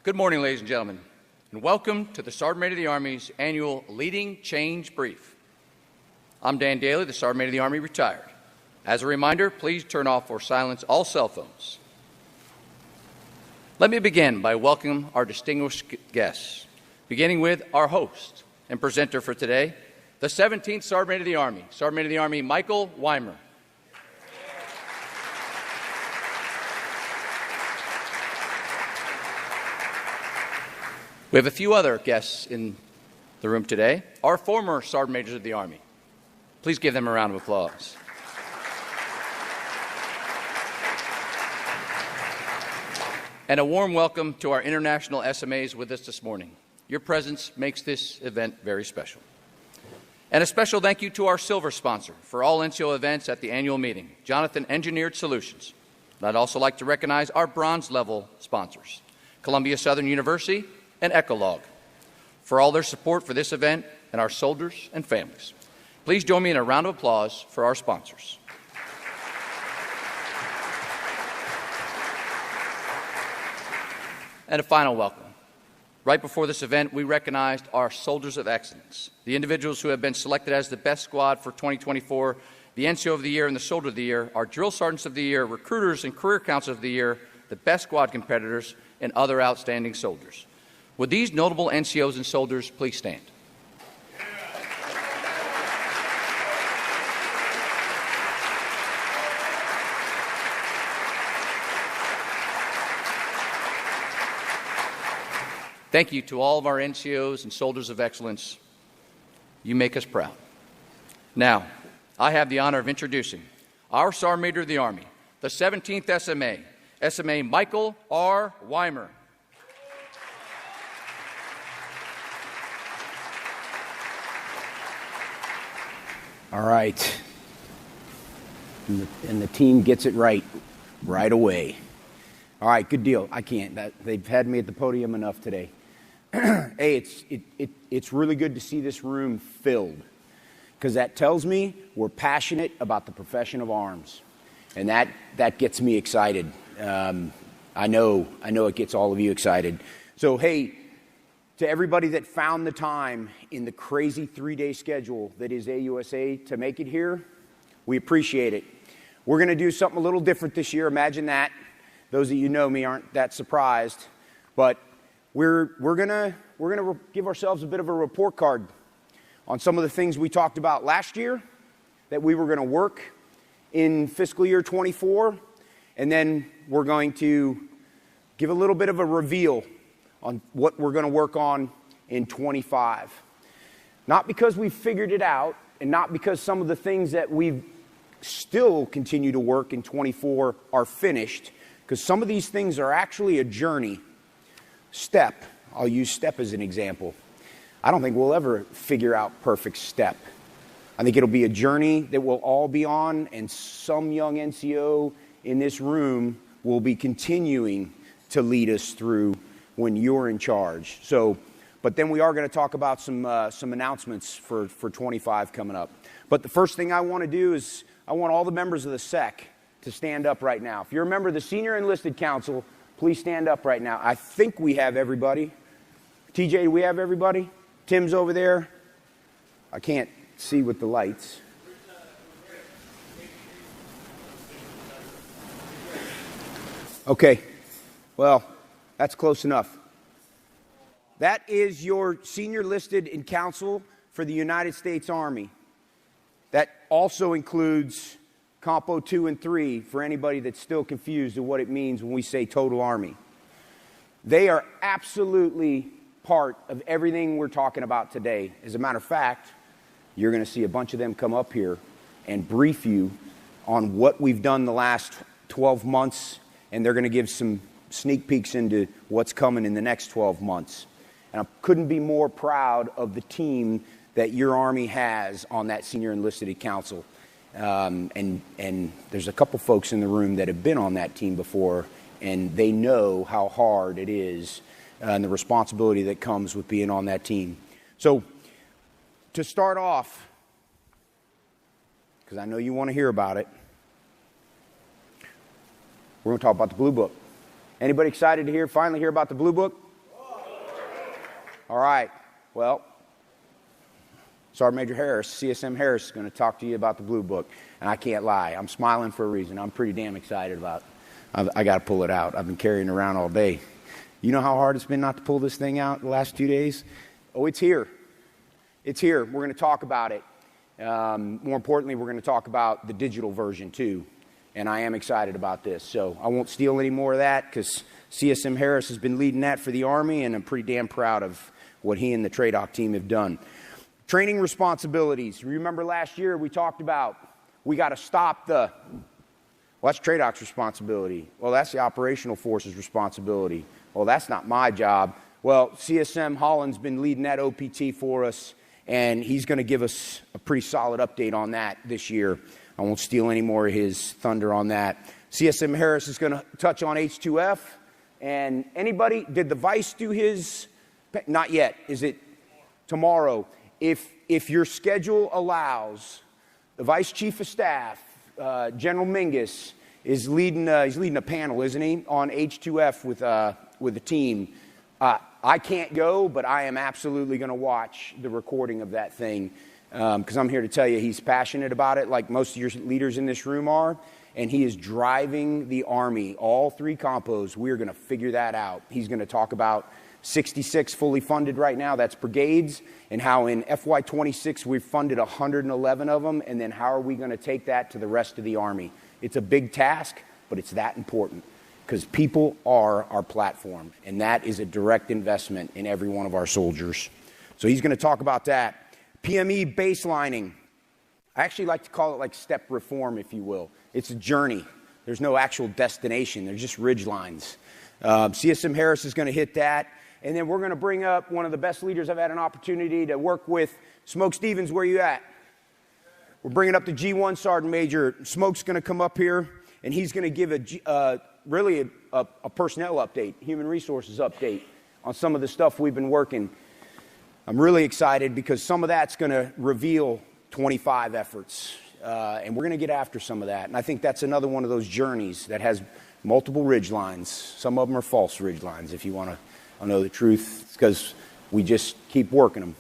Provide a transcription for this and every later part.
Good morning, ladies and gentlemen, and welcome to the Sergeant Major of the Army's annual Leading Change Brief. I'm Dan Daly, the Sergeant Major of the Army, retired. As a reminder, please turn off or silence all cell phones. Let me begin by welcoming our distinguished guests, beginning with our host and presenter for today, the 17th Sergeant Major of the Army, Sergeant Major of the Army Michael Weimer. We have a few other guests in the room today, our former Sergeant Majors of the Army. Please give them a round of applause. And a warm welcome to our international SMAs with us this morning. Your presence makes this event very special. And a special thank you to our silver sponsor for all NCO events at the annual meeting, Jonathan Engineered Solutions. And I'd also like to recognize our bronze level sponsors, Columbia Southern University and Ecolog, for all their support for this event and our soldiers and families. Please join me in a round of applause for our sponsors. And a final welcome. Right before this event, we recognized our Soldiers of Excellence, the individuals who have been selected as the best squad for 2024, the NCO of the Year and the Soldier of the Year, our Drill Sergeants of the Year, Recruiters and Career Counselors of the Year, the best squad competitors, and other outstanding soldiers. Would these notable NCOs and soldiers please stand? Thank you to all of our NCOs and Soldiers of Excellence. You make us proud. Now, I have the honor of introducing our Sergeant Major of the Army, the 17th SMA, SMA Michael R. Weimer. All right. And the team gets it right away. All right, good deal. I can't. They've had me at the podium enough today. Hey, it's really good to see this room filled, because that tells me we're passionate about the profession of arms, and that gets me excited. I know it gets all of you excited. So hey, to everybody that found the time in the crazy 3-day schedule that is AUSA to make it here, we appreciate it. We're going to do something a little different this year. Imagine that. Those of you who know me aren't that surprised, but we're gonna give ourselves a bit of a report card on some of the things we talked about last year that we were going to work in fiscal year 24, and then we're going to give a little bit of a reveal on what we're going to work on in 25. Not because we've figured it out, and not because some of the things that we still continue to work in 24 are finished, because some of these things are actually a journey. Step. I'll use step as an example. I don't think we'll ever figure out perfect step. I think it'll be a journey that we'll all be on, and some young NCO in this room will be continuing to lead us through when you're in charge. So, but then we are going to talk about some announcements for 25 coming up. But the first thing I want to do is I want all the members of the SEC to stand up right now. If you're a member of the Senior Enlisted Council, please stand up right now. I think we have everybody. TJ, do we have everybody? Tim's over there. I can't see with the lights. Okay. Well, that's close enough. That is your senior listed in council for the United States Army. That also includes Compo 2 and 3 for anybody that's still confused of what it means when we say total Army. They are absolutely part of everything we're talking about today. As a matter of fact, you're going to see a bunch of them come up here and brief you on what we've done the last 12 months, and they're going to give some sneak peeks into what's coming in the next 12 months. And I couldn't be more proud of the team that your Army has on that Senior Enlisted Council. And there's a couple folks in the room that have been on that team before, and they know how hard it is and the responsibility that comes with being on that team. So to start off, because I know you want to hear about it, we're going to talk about the Blue Book. Anybody excited to finally hear about the Blue Book? All right. Well, Sergeant Major Harris, CSM Harris, is going to talk to you about the Blue Book. And I can't lie. I'm smiling for a reason. I'm pretty damn excited about it. I got to pull it out. I've been carrying it around all day. You know how hard it's been not to pull this thing out the last 2 days? Oh, it's here. It's here. We're going to talk about it. More importantly, we're going to talk about the digital version, too. And I am excited about this. So I won't steal any more of that because CSM Harris has been leading that for the Army, and I'm pretty damn proud of what he and the TRADOC team have done. Training responsibilities. Remember last year we talked about we got to stop the, well, that's TRADOC's responsibility. Well, that's the operational force's responsibility. Well, that's not my job. Well, CSM Holland's been leading that OPT for us, and he's going to give us a pretty solid update on that this year. I won't steal any more of his thunder on that. CSM Harris is going to touch on H2F. And anybody, did the Vice do his? Not yet. Is it tomorrow? If your schedule allows, the Vice Chief of Staff, General Mingus, is leading. He's leading a panel, isn't he, on H2F with the team. I can't go, but I am absolutely going to watch the recording of that thing because I'm here to tell you he's passionate about it, like most of your leaders in this room are, and he is driving the Army. All 3 compos, we're going to figure that out. He's going to talk about 66 fully funded right now, that's brigades, and how in FY26 we've funded 111 of them, and then how are we going to take that to the rest of the Army. It's a big task, but it's that important because people are our platform, and that is a direct investment in every one of our soldiers. So he's going to talk about that. PME baselining. I actually like to call it like step reform, if you will. It's a journey. There's no actual destination. There's just ridge lines. CSM Harris is going to hit that. And then we're going to bring up one of the best leaders I've had an opportunity to work with. Smoke Stevens, where you at? We're bringing up the G1 Sergeant Major. Smoke's going to come up here, and he's going to give really a personnel update, human resources update on some of the stuff we've been working. I'm really excited because some of that's going to reveal 25 efforts, and we're going to get after some of that. And I think that's another one of those journeys that has multiple ridge lines. Some of them are false ridge lines, if you want to know the truth. It's because we just keep working them.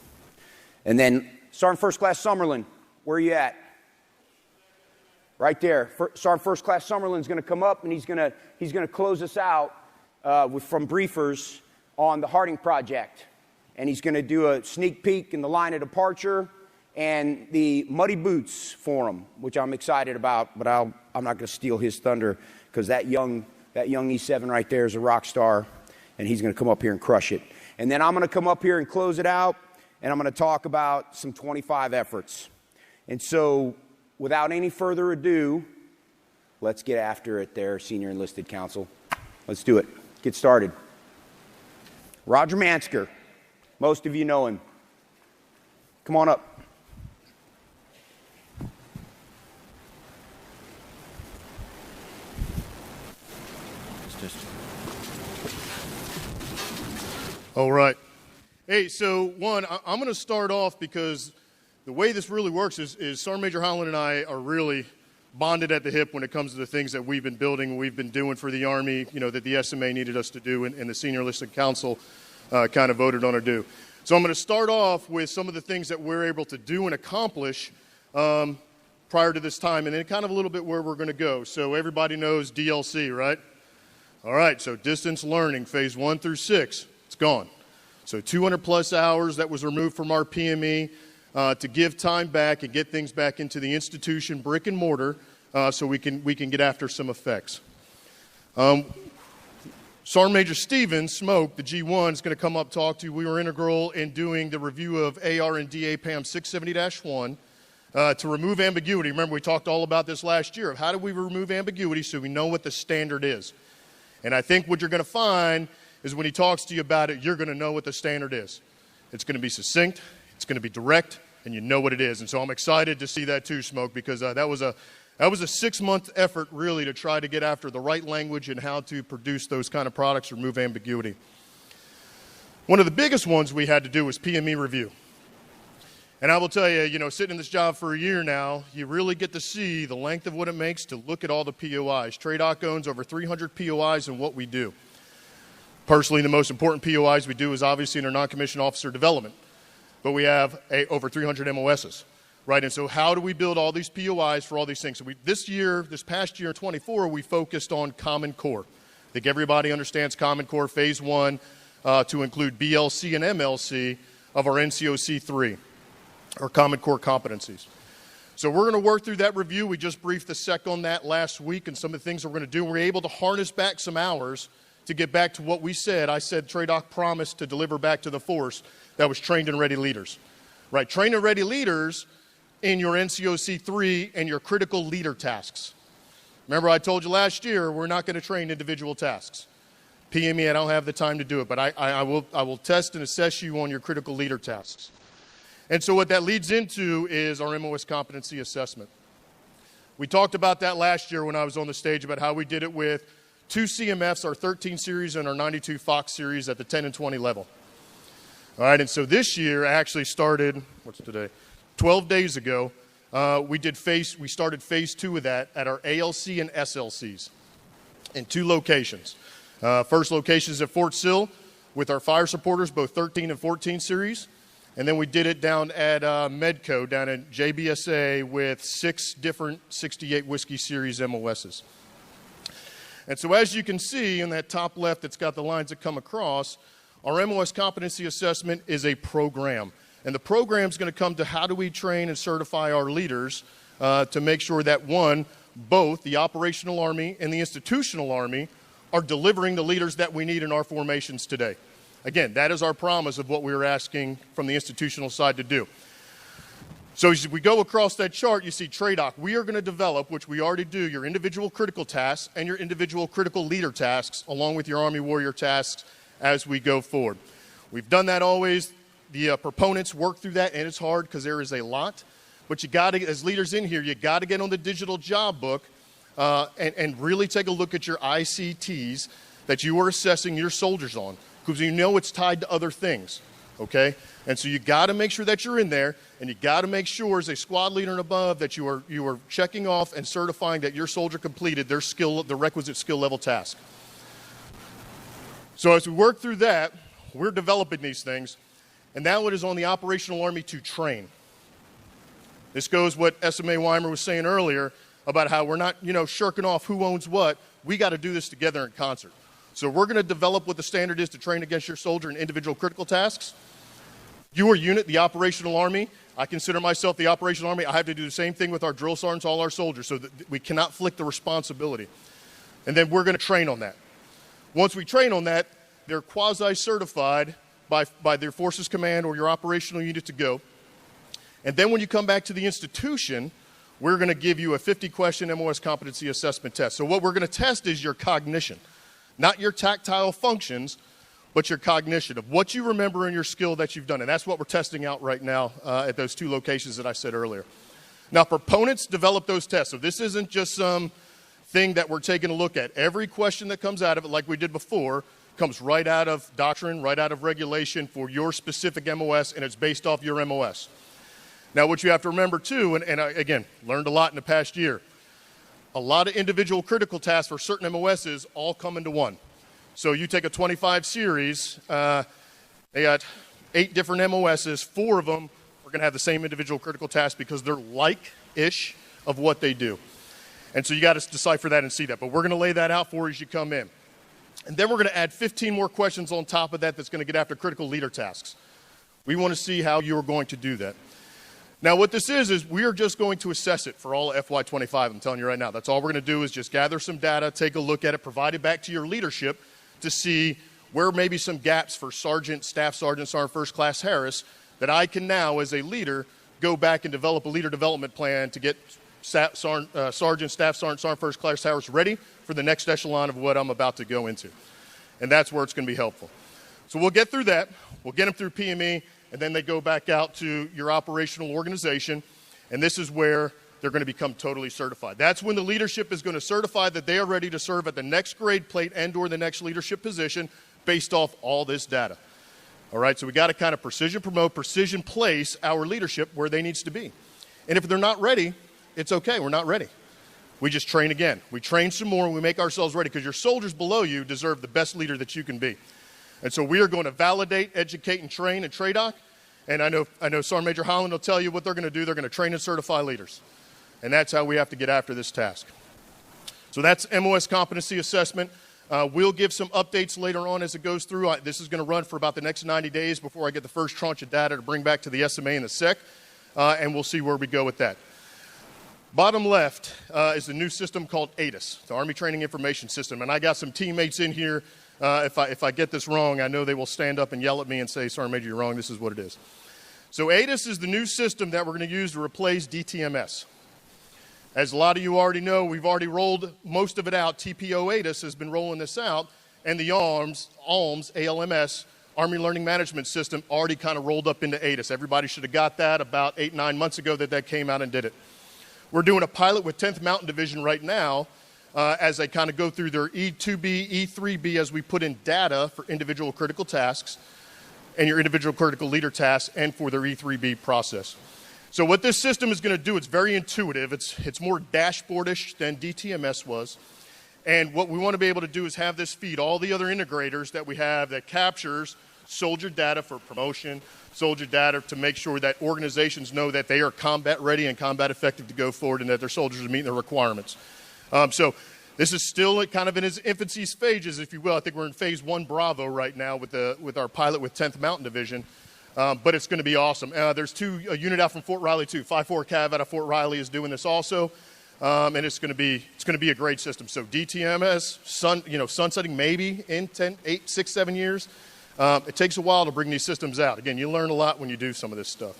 And then Sergeant First Class Summerlin, where are you at? Right there. Sergeant First Class Summerlin's going to come up, and he's going to close us out from briefers on the Harding Project. And he's going to do a sneak peek in the line of departure and the Muddy Boots Forum, which I'm excited about, but I'm not going to steal his thunder because that young E7 right there is a rock star, and he's going to come up here and crush it. And then I'm going to come up here and close it out, and I'm going to talk about some 25 efforts. And so, without any further ado, let's get after it there, Senior Enlisted Counsel. Let's do it. Get started. Roger Mansker. Most of you know him. Come on up. All right. Hey, so I'm going to start off because the way this really works is Sergeant Major Holland and I are really bonded at the hip when it comes to the things that we've been building, we've been doing for the Army, that the SMA needed us to do, and the Senior Enlisted Council kind of voted on to do. So I'm going to start off with some of the things that we're able to do and accomplish prior to this time, and then kind of a little bit where we're going to go. So everybody knows DLC, right? All right, so distance learning, phase 1 through 6, it's gone. So 200 plus hours that was removed from our PME to give time back and get things back into the institution, brick and mortar, so we can get after some effects. Sergeant Major Stevens, Smoke, the G1, is going to come up talk to you. We were integral in doing the review of AR and DA PAM 670-1 to remove ambiguity. Remember, we talked all about this last year of how do we remove ambiguity so we know what the standard is. And I think what you're going to find is when he talks to you about it, you're going to know what the standard is. It's going to be succinct, it's going to be direct, and you know what it is. And so I'm excited to see that too, Smoke, because that was a 6-month effort, really, to try to get after the right language and how to produce those kind of products, remove ambiguity. One of the biggest ones we had to do was PME review. And I will tell you, sitting in this job for a year now, you really get to see the length of what it makes to look at all the POIs. TRADOC owns over 300 POIs in what we do. Personally, the most important POIs we do is obviously in our non-commissioned officer development, but we have over 300 MOSs, right? And so how do we build all these POIs for all these things? So this past year in 24, we focused on Common Core. I think everybody understands Common Core Phase 1 to include BLC and MLC of our NCOC 3, or Common Core competencies. So we're going to work through that review. We just briefed the SEC on that last week and some of the things we're going to do. We're able to harness back some hours to get back to what we said. I said TRADOC promised to deliver back to the force that was trained and ready leaders. Right, trained and ready leaders in your NCOC 3 and your critical leader tasks. Remember I told you last year we're not going to train individual tasks. PME, I don't have the time to do it, but I will test and assess you on your critical leader tasks. And so what that leads into is our MOS competency assessment. We talked about that last year when I was on the stage about how we did it with 2 CMFs, our 13 series and our 92 Fox series at the 10 and 20 level. All right, and so this year actually started, what's today? 12 days ago, we started phase 2 of that at our ALC and SLCs in 2 locations. First location is at Fort Sill with our fire supporters, both 13 and 14 series. And then we did it down at Medco, down at JBSA with 6 different 68 Whiskey Series MOSs. And so as you can see in that top left that's got the lines that come across, our MOS competency assessment is a program. And the program is going to come to how do we train and certify our leaders to make sure that, one, both the operational Army and the institutional Army are delivering the leaders that we need in our formations today. Again, that is our promise of what we were asking from the institutional side to do. So as we go across that chart, you see TRADOC. We are going to develop, which we already do, your individual critical tasks and your individual critical leader tasks, along with your Army Warrior tasks as we go forward. We've done that always. The proponents work through that, and it's hard because there is a lot. But you got to, as leaders in here, you got to get on the digital job book and really take a look at your ICTs that you are assessing your soldiers on, because you know it's tied to other things, okay? And so you got to make sure that you're in there, and you got to make sure as a squad leader and above that you are checking off and certifying that your soldier completed the requisite skill level task. So as we work through that, we're developing these things, and now it is on the operational Army to train. This goes what SMA Weimer was saying earlier about how we're not, shirking off who owns what. We got to do this together in concert. So we're going to develop what the standard is to train against your soldier in individual critical tasks. Your unit, the operational Army, I consider myself the operational Army. I have to do the same thing with our drill sergeants, all our soldiers, so that we cannot flick the responsibility. And then we're going to train on that. Once we train on that, they're quasi-certified by their forces command or your operational unit to go. And then when you come back to the institution, we're going to give you a 50-question MOS competency assessment test. So what we're going to test is your cognition, not your tactile functions, but your cognition of what you remember and your skill that you've done. And that's what we're testing out right now at those 2 locations that I said earlier. Now, proponents develop those tests. So this isn't just some thing that we're taking a look at. Every question that comes out of it, like we did before, comes right out of doctrine, right out of regulation for your specific MOS, and it's based off your MOS. Now, what you have to remember, too, and I, again, learned a lot in the past year, a lot of individual critical tasks for certain MOSs all come into one. So you take a 25 series, they got 8 different MOSs, 4 of them are going to have the same individual critical task because they're like-ish of what they do. And so you got to decipher that and see that. But we're going to lay that out for you as you come in. And then we're going to add 15 more questions on top of that that's going to get after critical leader tasks. We want to see how you're going to do that. Now, what this is we are just going to assess it for all of FY25. I'm telling you right now. That's all we're going to do is just gather some data, take a look at it, provide it back to your leadership to see where maybe some gaps for Sergeant, Staff Sergeant, Sergeant First Class Harris that I can now, as a leader, go back and develop a leader development plan to get Sergeant, Staff Sergeant, Sergeant First Class Harris ready for the next echelon of what I'm about to go into. And that's where it's going to be helpful. So we'll get through that. We'll get them through PME, and then they go back out to your operational organization, and this is where they're going to become totally certified. That's when the leadership is going to certify that they are ready to serve at the next grade plate and or the next leadership position based off all this data. All right, so we got to kind of precision promote, precision place our leadership where they needs to be. And if they're not ready, it's okay, we're not ready. We just train again. We train some more and we make ourselves ready because your soldiers below you deserve the best leader that you can be. And so we are going to validate, educate, and train at TRADOC. And I know Sergeant Major Holland will tell you what they're going to do. They're going to train and certify leaders. And that's how we have to get after this task. So that's MOS competency assessment. We'll give some updates later on as it goes through. This is going to run for about the next 90 days before I get the first tranche of data to bring back to the SMA and the SEC. And we'll see where we go with that. Bottom left is the new system called AUSA, the Army Training Information System. And I got some teammates in here. If I get this wrong, I know they will stand up and yell at me and say, Sergeant Major, you're wrong. This is what it is. So AUSA is the new system that we're going to use to replace DTMS. As a lot of you already know, we've already rolled most of it out. TPO AUSA has been rolling this out. And the ALMS, ALMS, Army Learning Management System, already kind of rolled up into AUSA. Everybody should have got that about 8-9 months ago that came out and did it. We're doing a pilot with 10th Mountain Division right now as they kind of go through their E2B, E3B as we put in data for individual critical tasks and your individual critical leader tasks and for their E3B process. So what this system is going to do, it's very intuitive. It's more dashboardish than DTMS was. And what we want to be able to do is have this feed all the other integrators that we have that captures soldier data for promotion, soldier data to make sure that organizations know that they are combat ready and combat effective to go forward and that their soldiers are meeting their requirements. So this is still kind of in its infancy stages, if you will. I think we're in phase 1 Bravo right now with our pilot with 10th Mountain Division. But it's going to be awesome. There's a unit out from Fort Riley too. 5-4 Cav out of Fort Riley is doing this also. And it's going to be a great system. So DTMS, sunsetting maybe in 8, 6, 7 years. It takes a while to bring these systems out. Again, you learn a lot when you do some of this stuff.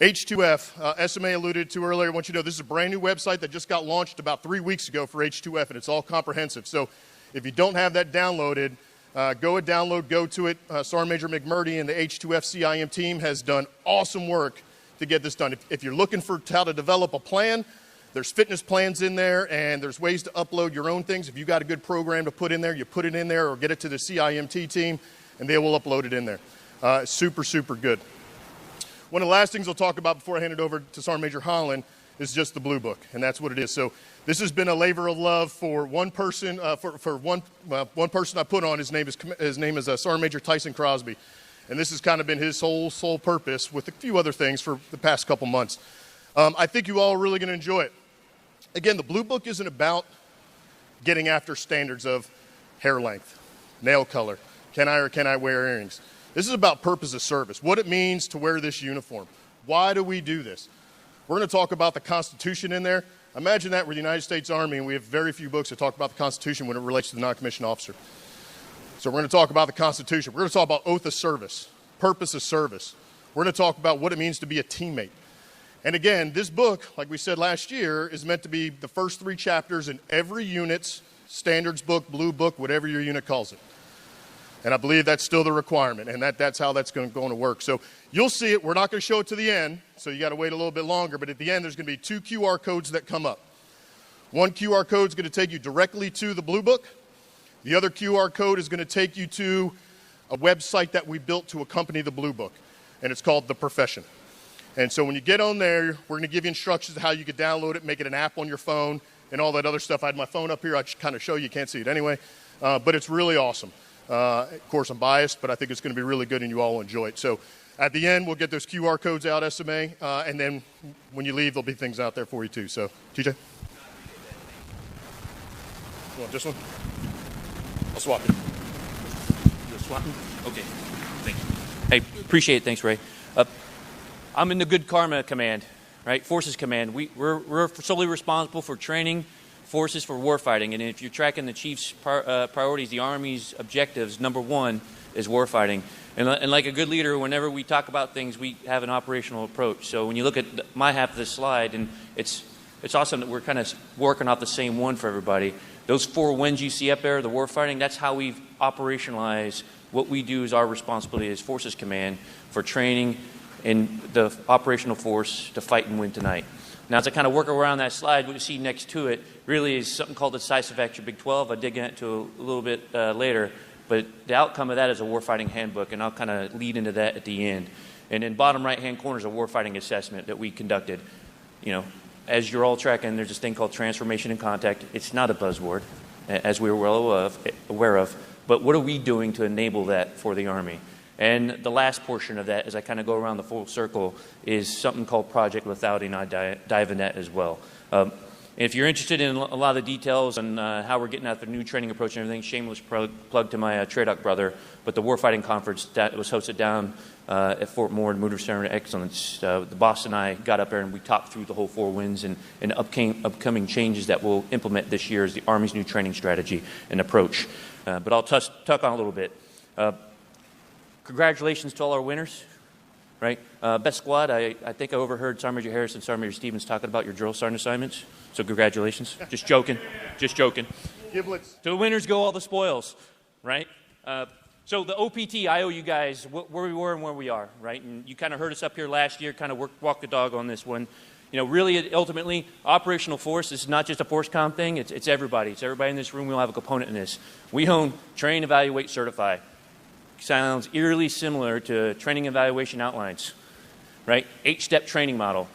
H2F, SMA alluded to earlier. I want you to know this is a brand new website that just got launched about 3 weeks ago for H2F, and it's all comprehensive. So if you don't have that downloaded, go to it. Sergeant Major McMurdy and the H2F CIM team has done awesome work to get this done. If you're looking for how to develop a plan, there's fitness plans in there, and there's ways to upload your own things. If you've got a good program to put in there, you put it in there or get it to the CIMT team, and they will upload it in there. Super, super good. One of the last things I'll talk about before I hand it over to Sergeant Major Holland is just the Blue Book, and that's what it is. So this has been a labor of love for one person. One person I put on. His name is Sergeant Major Tyson Crosby, and this has kind of been his whole sole purpose with a few other things for the past couple months. I think you all are really going to enjoy it. Again, the Blue Book isn't about getting after standards of hair length, nail color, can I or can I wear earrings. This is about purpose of service, what it means to wear this uniform. Why do we do this? We're going to talk about the Constitution in there. Imagine that we're the United States Army and we have very few books that talk about the Constitution when it relates to the non-commissioned officer. So we're going to talk about the Constitution. We're going to talk about oath of service, purpose of service. We're going to talk about what it means to be a teammate. And again, this book, like we said last year, is meant to be the first 3 chapters in every unit's standards book, blue book, whatever your unit calls it. And I believe that's still the requirement, and that's how that's going to work. So you'll see it. We're not going to show it to the end, so you got to wait a little bit longer. But at the end, there's going to be 2 QR codes that come up. One QR code is going to take you directly to the Blue Book. The other QR code is going to take you to a website that we built to accompany the Blue Book, and it's called The Profession. And so when you get on there, we're going to give you instructions on how you can download it, make it an app on your phone, and all that other stuff. I had my phone up here. I just kind of show you. You can't see it anyway. But it's really awesome. Of course, I'm biased, but I think it's going to be really good, and you all will enjoy it. So at the end, we'll get those QR codes out, SMA, and then when you leave, there'll be things out there for you, too. So, TJ? You want this one? I'll swap it. You're swapping? Okay. Thank you. Hey, appreciate it. Thanks, Ray. I'm in the Good Karma Command, right? Forces Command. We're solely responsible for training forces for warfighting. And if you're tracking the Chief's priorities, the Army's objectives, number 1 is warfighting. And like a good leader, whenever we talk about things, we have an operational approach. So when you look at my half of the slide, and it's awesome that we're kind of working off the same one for everybody. Those 4 wins you see up there, the warfighting, that's how we've operationalized what we do as our responsibility as Forces Command for training and the operational force to fight and win tonight. Now, as I kind of work around that slide, what you see next to it really is something called Decisive Action Big 12. I'll dig into a little bit later. But the outcome of that is a warfighting handbook, and I'll kind of lead into that at the end. And in bottom right-hand corner is a warfighting assessment that we conducted. You know, as you're all tracking, there's this thing called transformation and contact. It's not a buzzword, as we were well aware of. but what are we doing to enable that for the Army? And the last portion of that, as I kind of go around the full circle, is something called Project Lethality, and I dive in that as well. If you're interested in a lot of the details on how we're getting at the new training approach and everything, shameless plug to my TRADOC brother, but the Warfighting Conference that was hosted down at Fort Moore, Motor Center of Excellence, the boss and I got up there and we talked through the whole 4 winds and upcoming changes that we'll implement this year as the Army's new training strategy and approach. But I'll tuck on a little bit. Congratulations to all our winners, right? Best squad, I think I overheard Sergeant Major Harris and Sergeant Major Stevens talking about your drill sergeant assignments. So congratulations. Just joking. Just joking. Giblets. To the winners go all the spoils, right? So the OPT, I owe you guys where we were and where we are, right? And you kind of heard us up here last year, kind of walk the dog on this one. You know, really, ultimately, operational force, this is not just a force comm thing. It's everybody. It's everybody in this room. We all have a component in this. We own train, evaluate, certify. Sounds eerily similar to training evaluation outlines, right? 8-step training model.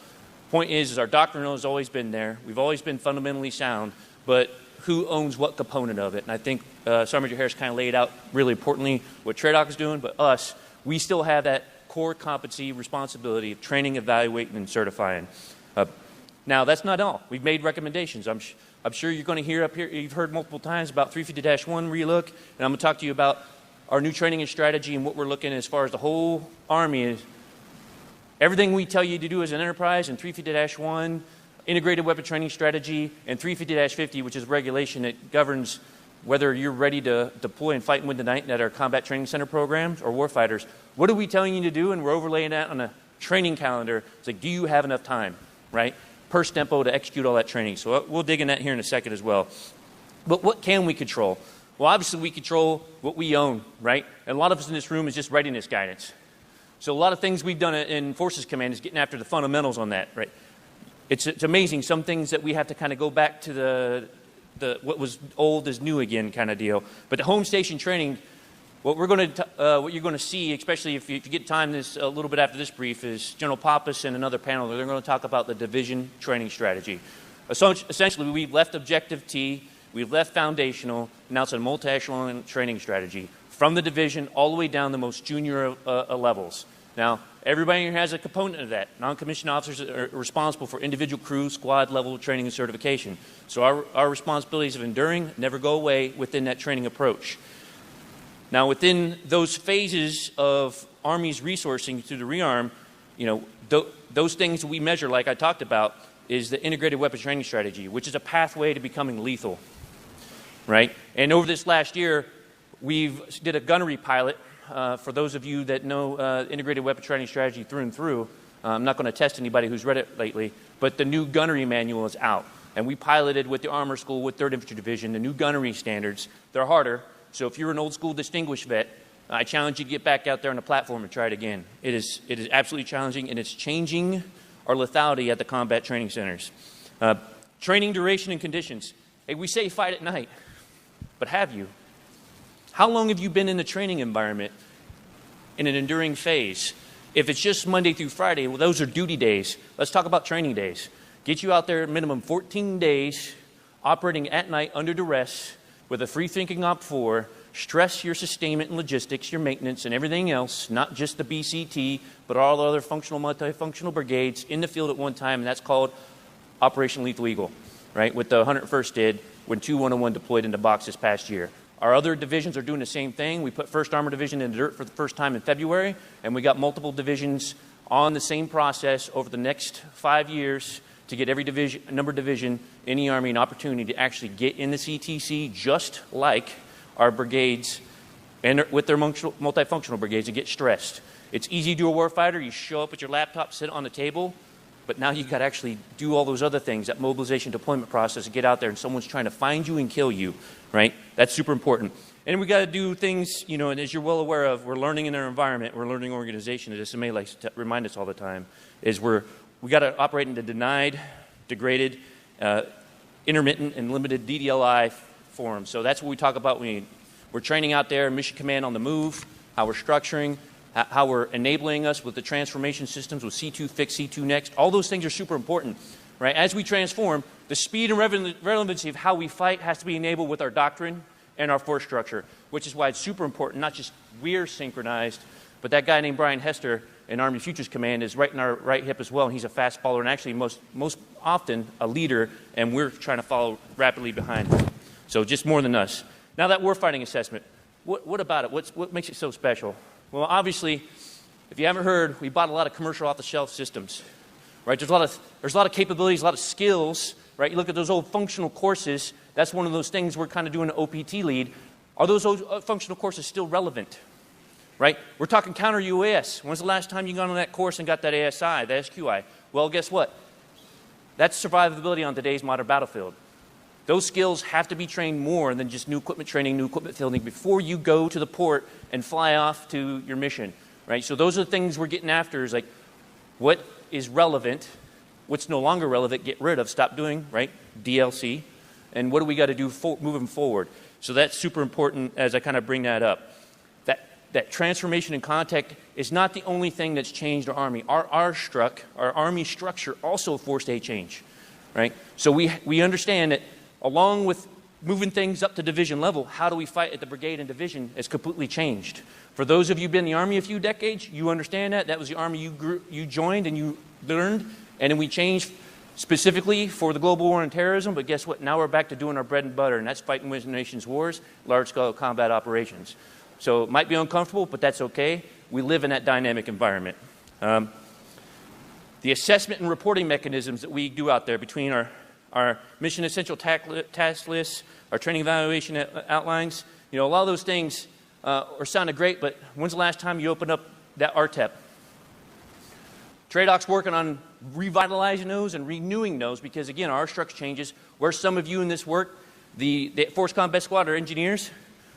Point is our doctrine has always been there. We've always been fundamentally sound, but who owns what component of it? And I think Sergeant Major Harris kind of laid out really importantly what TRADOC is doing, but us, we still have that core competency responsibility of training, evaluating, and certifying. Now, that's not all. We've made recommendations. I'm sure you're going to hear up here, you've heard multiple times about 350-1 relook, and I'm going to talk to you about our new training and strategy and what we're looking at as far as the whole Army is. Everything we tell you to do as an enterprise in 350-1, integrated weapon training strategy, and 350-50, which is regulation that governs whether you're ready to deploy and fight and win the night at our combat training center programs or warfighters. What are we telling you to do? And we're overlaying that on a training calendar. It's like, do you have enough time, right? Per tempo to execute all that training. So we'll dig in that here in a second as well. But what can we control? Well, obviously, we control what we own, right? And a lot of us in this room is just readiness guidance. So a lot of things we've done in Forces Command is getting after the fundamentals on that, right? It's amazing. Some things that we have to kind of go back to the what was old is new again kind of deal. But the home station training, what you're going to see, especially if you get time this a little bit after this brief, is General Pappas and another panel. They're going to talk about the division training strategy. Essentially, we've left objective T. We've left foundational, now it's a multi-echelon training strategy from the division all the way down the most junior levels. Now, everybody here has a component of that. Non-commissioned officers are responsible for individual crew, squad level training and certification. So our responsibilities of enduring never go away within that training approach. Now, within those phases of Army's resourcing through the rearm, you know, those things we measure, like I talked about, is the integrated weapons training strategy, which is a pathway to becoming lethal. Right? And over this last year, we've did a gunnery pilot. For those of you that know integrated weapon training strategy through and through, I'm not going to test anybody who's read it lately, but the new gunnery manual is out. And we piloted with the Armor School, with 3rd Infantry Division, the new gunnery standards. They're harder, so if you're an old school distinguished vet, I challenge you to get back out there on the platform and try it again. It is absolutely challenging, and it's changing our lethality at the combat training centers. Training duration and conditions. Hey, we say fight at night. But have you? How long have you been in the training environment in an enduring phase? If it's just Monday through Friday, well, those are duty days. Let's talk about training days. Get you out there at minimum 14 days, operating at night under duress with a free-thinking Op-4, stress your sustainment and logistics, your maintenance and everything else, not just the BCT, but all the other functional, multifunctional brigades in the field at one time, and that's called Operation Lethal Eagle, right? What the 101st did when 2-101 deployed into box this past year. Our other divisions are doing the same thing. We put 1st Armored Division in the dirt for the first time in February, and we got multiple divisions on the same process over the next 5 years to get every division, numbered division in the Army an opportunity to actually get in the CTC just like our brigades and with their multifunctional brigades and get stressed. It's easy to do a warfighter. You show up with your laptop, sit on the table, but now you've got to actually do all those other things, that mobilization deployment process, and get out there and someone's trying to find you and kill you, right? That's super important. And we got to do things, you know, and as you're well aware of, we're learning in our environment, we're learning organization, as SMA likes to remind us all the time, is we got to operate in the denied, degraded, intermittent, and limited DDLI form. So that's what we talk about when we're training out there, mission command on the move, how we're structuring, how we're enabling us with the transformation systems with C2 fix, C2 next. All those things are super important, right? As we transform, the speed and relevancy of how we fight has to be enabled with our doctrine and our force structure, which is why it's super important, not just we're synchronized, but that guy named Brian Hester in Army Futures Command is right in our right hip as well, and he's a fast follower and actually most often a leader, and we're trying to follow rapidly behind him. So just more than us. Now that warfighting assessment, what about it? What makes it so special? Well, obviously, if you haven't heard, we bought a lot of commercial off-the-shelf systems, right? There's a lot of capabilities, a lot of skills, right? You look at those old functional courses, that's one of those things we're kind of doing an OPT lead. Are those old functional courses still relevant, right? We're talking counter-UAS. When's the last time you got on that course and got that ASI, the SQI? Well, guess what? That's survivability on today's modern battlefield. Those skills have to be trained more than just new equipment training, new equipment fielding before you go to the port and fly off to your mission, right? So those are the things we're getting after is like, what is relevant, what's no longer relevant, get rid of, stop doing, right? DLC. And what do we got to do moving forward? So that's super important as I kind of bring that up. That transformation in contact is not the only thing that's changed our Army. Our Army structure also forced a change, right? So we understand that along with moving things up to division level, how do we fight at the brigade and division has completely changed. For those of you who've been in the Army a few decades, you understand that. That was the Army you joined and you learned, and then we changed specifically for the global war on terrorism, but guess what? Now we're back to doing our bread and butter, and that's fighting with nations' wars, large-scale combat operations. So it might be uncomfortable, but that's okay. We live in that dynamic environment. The assessment and reporting mechanisms that we do out there between our mission essential task lists, our training evaluation outlines, a lot of those things are sounding great, but when's the last time you opened up that RTEP? TRADOC's working on revitalizing those and renewing those because, again, our structure changes. Where some of you in this work, the Force Combat Squad are engineers,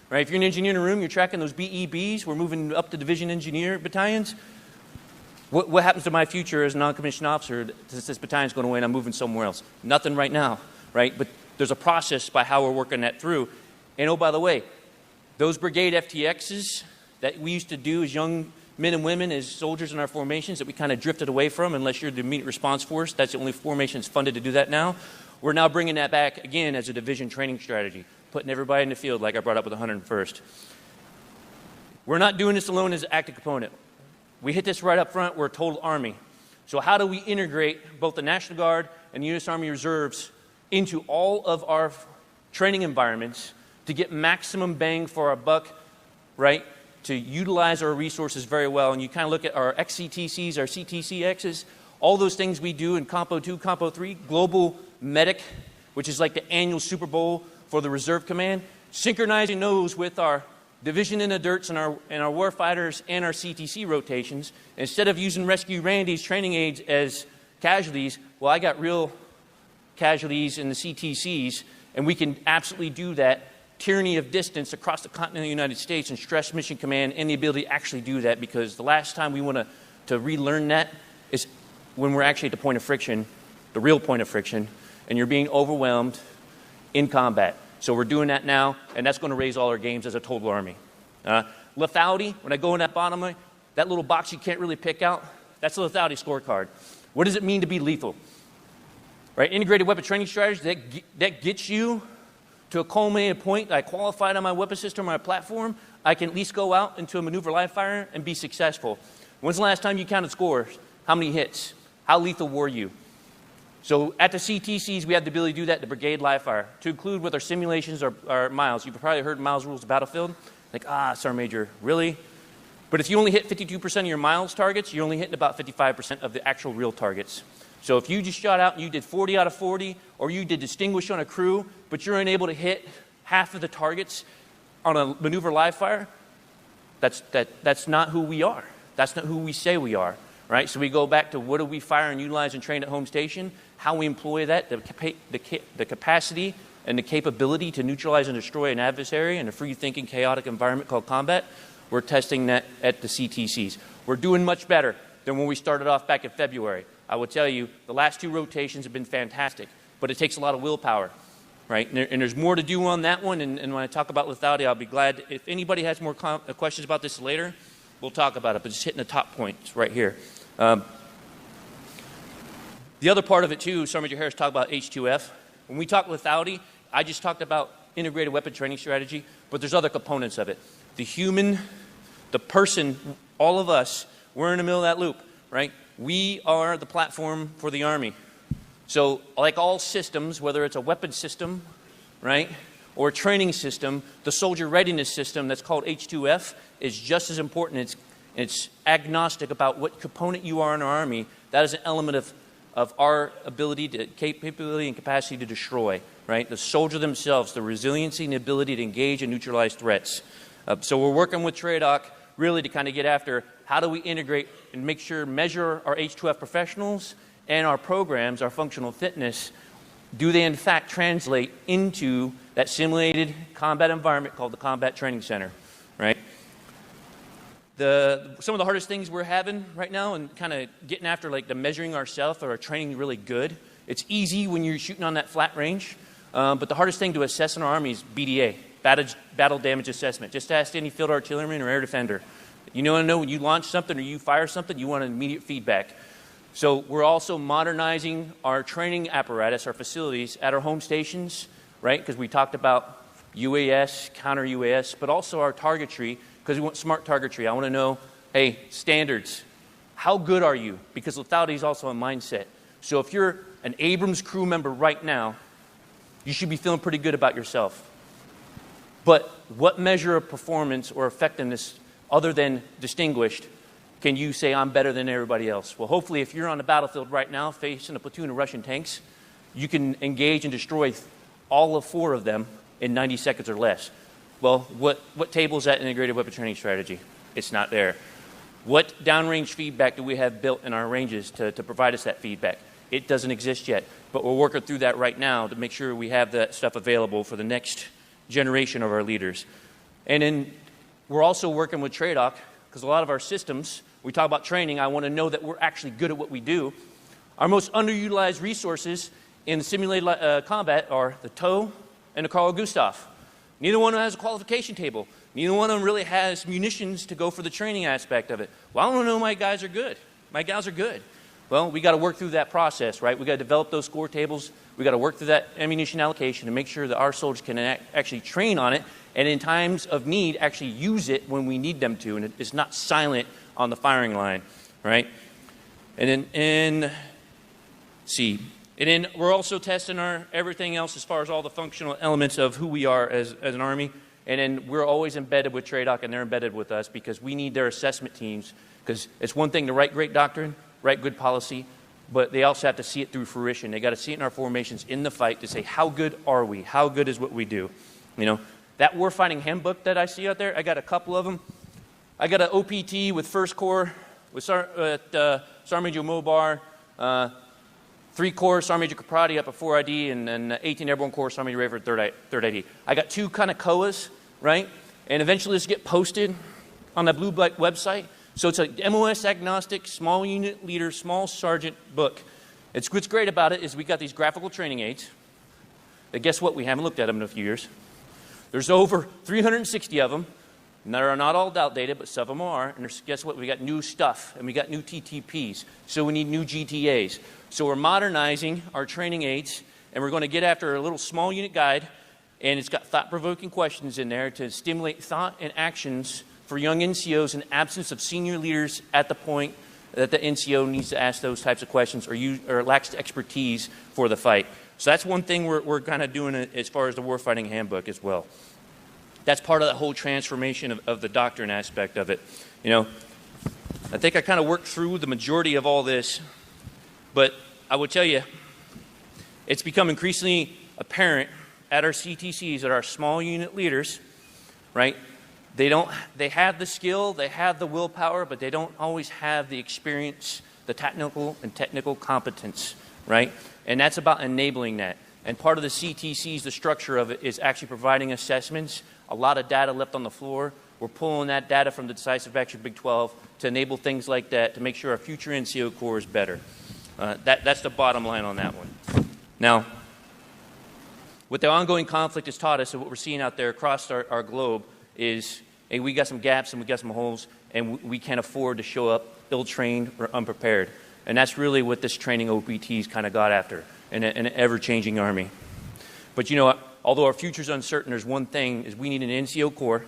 right? If you're an engineer in a room, you're tracking those BEBs. We're moving up to division engineer battalions. What happens to my future as a non-commissioned officer since this battalion's going away and I'm moving somewhere else? Nothing right now, right? But there's a process by how we're working that through. And oh, by the way, those brigade FTXs that we used to do as young men and women, as soldiers in our formations that we kind of drifted away from, unless you're the immediate response force, that's the only formation that's funded to do that now. We're now bringing that back again as a division training strategy, putting everybody in the field like I brought up with the 101st. We're not doing this alone as an active component. We hit this right up front, we're a total Army. So how do we integrate both the National Guard and the U.S. Army Reserves into all of our training environments to get maximum bang for our buck, right? To utilize our resources very well. And you kind of look at our XCTCs, our CTCXs, all those things we do in Compo 2, Compo 3, Global Medic, which is like the annual Super Bowl for the Reserve Command, synchronizing those with our division in the dirts and our warfighters and our CTC rotations. Instead of using Rescue Randy's training aids as casualties, well, I got real casualties in the CTCs, and we can absolutely do that tyranny of distance across the continental United States and stress mission command and the ability to actually do that, because the last time we want to relearn that is when we're actually at the point of friction, the real point of friction, and you're being overwhelmed in combat. So we're doing that now, and that's going to raise all our games as a total Army. Lethality, when I go in that bottom, that little box you can't really pick out, that's the lethality scorecard. What does it mean to be lethal? Right? Integrated weapon training strategy, that gets you to a culminated point. I qualified on my weapon system or my platform. I can at least go out into a maneuver live fire and be successful. When's the last time you counted scores? How many hits? How lethal were you? So at the CTCs, we have the ability to do that at the brigade live fire, to include with our simulations our miles. You've probably heard miles rules of battlefield. Like, Sergeant Major, really? But if you only hit 52% of your miles targets, you're only hitting about 55% of the actual real targets. So if you just shot out and you did 40 out of 40, or you did distinguish on a crew, but you're unable to hit half of the targets on a maneuver live fire, that's not who we are. That's not who we say we are, right? So we go back to what do we fire and utilize and train at home station, how we employ that, the capacity and the capability to neutralize and destroy an adversary in a free-thinking, chaotic environment called combat. We're testing that at the CTCs. We're doing much better than when we started off back in February. I will tell you, the last 2 rotations have been fantastic, but it takes a lot of willpower, right? And there's more to do on that one, and when I talk about lethality, I'll be glad. If anybody has more questions about this later, we'll talk about it, but just hitting the top points right here. The other part of it, too, Sergeant Major Harris talked about H2F. When we talk lethality, I just talked about integrated weapon training strategy, but there's other components of it. The human, the person, all of us, we're in the middle of that loop, right? We are the platform for the Army. So like all systems, whether it's a weapon system, right, or a training system, the soldier readiness system that's called H2F is just as important. It's agnostic about what component you are in our Army. That is an element of our ability, capability and capacity to destroy, right? The soldier themselves, the resiliency and the ability to engage and neutralize threats. So we're working with TRADOC really to kind of get after how do we integrate and make sure, measure our H2F professionals and our programs, our functional fitness, do they in fact translate into that simulated combat environment called the Combat Training Center, right? Some of the hardest things we're having right now and kind of getting after like the measuring ourselves or our training really good. It's easy when you're shooting on that flat range, but the hardest thing to assess in our Army is BDA, Battle Damage Assessment. Just ask any field artilleryman or air defender. You want to know when you launch something or you fire something, you want immediate feedback. So we're also modernizing our training apparatus, our facilities at our home stations, right? Because we talked about UAS, counter UAS, but also our targetry, because we want smart targetry. I want to know, hey, standards. How good are you? Because lethality is also a mindset. So if you're an Abrams crew member right now, you should be feeling pretty good about yourself. But what measure of performance or effectiveness, other than distinguished, can you say I'm better than everybody else? Well, hopefully if you're on the battlefield right now facing a platoon of Russian tanks, you can engage and destroy all of 4 of them in 90 seconds or less. Well, what table is that integrated weapon training strategy? It's not there. What downrange feedback do we have built in our ranges to provide us that feedback? It doesn't exist yet, but we're working through that right now to make sure we have that stuff available for the next generation of our leaders. And then we're also working with TRADOC, because a lot of our systems, we talk about training, I want to know that we're actually good at what we do. Our most underutilized resources in simulated combat are the TOW and the Carl Gustav. Neither one of them has a qualification table. Neither one of them really has munitions to go for the training aspect of it. Well, I don't know my guys are good. My gals are good. Well, we got to work through that process, right? We got to develop those score tables. We got to work through that ammunition allocation to make sure that our soldiers can actually train on it and in times of need actually use it when we need them to, and it's not silent on the firing line, right? And then we're also testing our everything else as far as all the functional elements of who we are as an Army. And then we're always embedded with TRADOC, and they're embedded with us because we need their assessment teams, because it's one thing to write great doctrine, write good policy, but they also have to see it through fruition. They got to see it in our formations in the fight to say, how good are we? How good is what we do? You know, that warfighting handbook that I see out there, I got a couple of them. I got an OPT with First Corps, with Sergeant Major Mobar, 3 Corps, Sergeant Major Caprati up at 4ID, and then 18 Airborne Corps, Sergeant Major Rayford, 3rd ID. I got 2 kind of COAs, right? And eventually this get posted on the Blue Black website. So it's a MOS agnostic, small unit leader, small sergeant book. What's great about it is we got these graphical training aids. That guess what? We haven't looked at them in a few years. There's over 360 of them. And they're not all outdated, but some of them are. And guess what? We got new stuff, and we got new TTPs. So we need new GTAs. So we're modernizing our training aids, and we're going to get after a little small unit guide, and it's got thought-provoking questions in there to stimulate thought and actions for young NCOs in absence of senior leaders at the point that the NCO needs to ask those types of questions or lacks expertise for the fight. So that's one thing we're kind of doing as far as the warfighting handbook as well. That's part of that whole transformation of the doctrine aspect of it. You know, I think I kind of worked through the majority of all this, but I would tell you, it's become increasingly apparent at our CTCs, at our small unit leaders, right? They have the skill, they have the willpower, but they don't always have the experience, the technical competence, right? And that's about enabling that. And part of the CTCs, the structure of it, is actually providing assessments, a lot of data left on the floor. We're pulling that data from the decisive action Big 12 to enable things like that to make sure our future NCO Corps is better. That's the bottom line on that one. Now, what the ongoing conflict has taught us and what we're seeing out there across our globe is, hey, we got some gaps and we got some holes, and we can't afford to show up ill-trained or unprepared. And that's really what this training OPT's kind of got after in an ever-changing Army. But you know what? although our future's uncertain, there's one thing, is we need an NCO Corps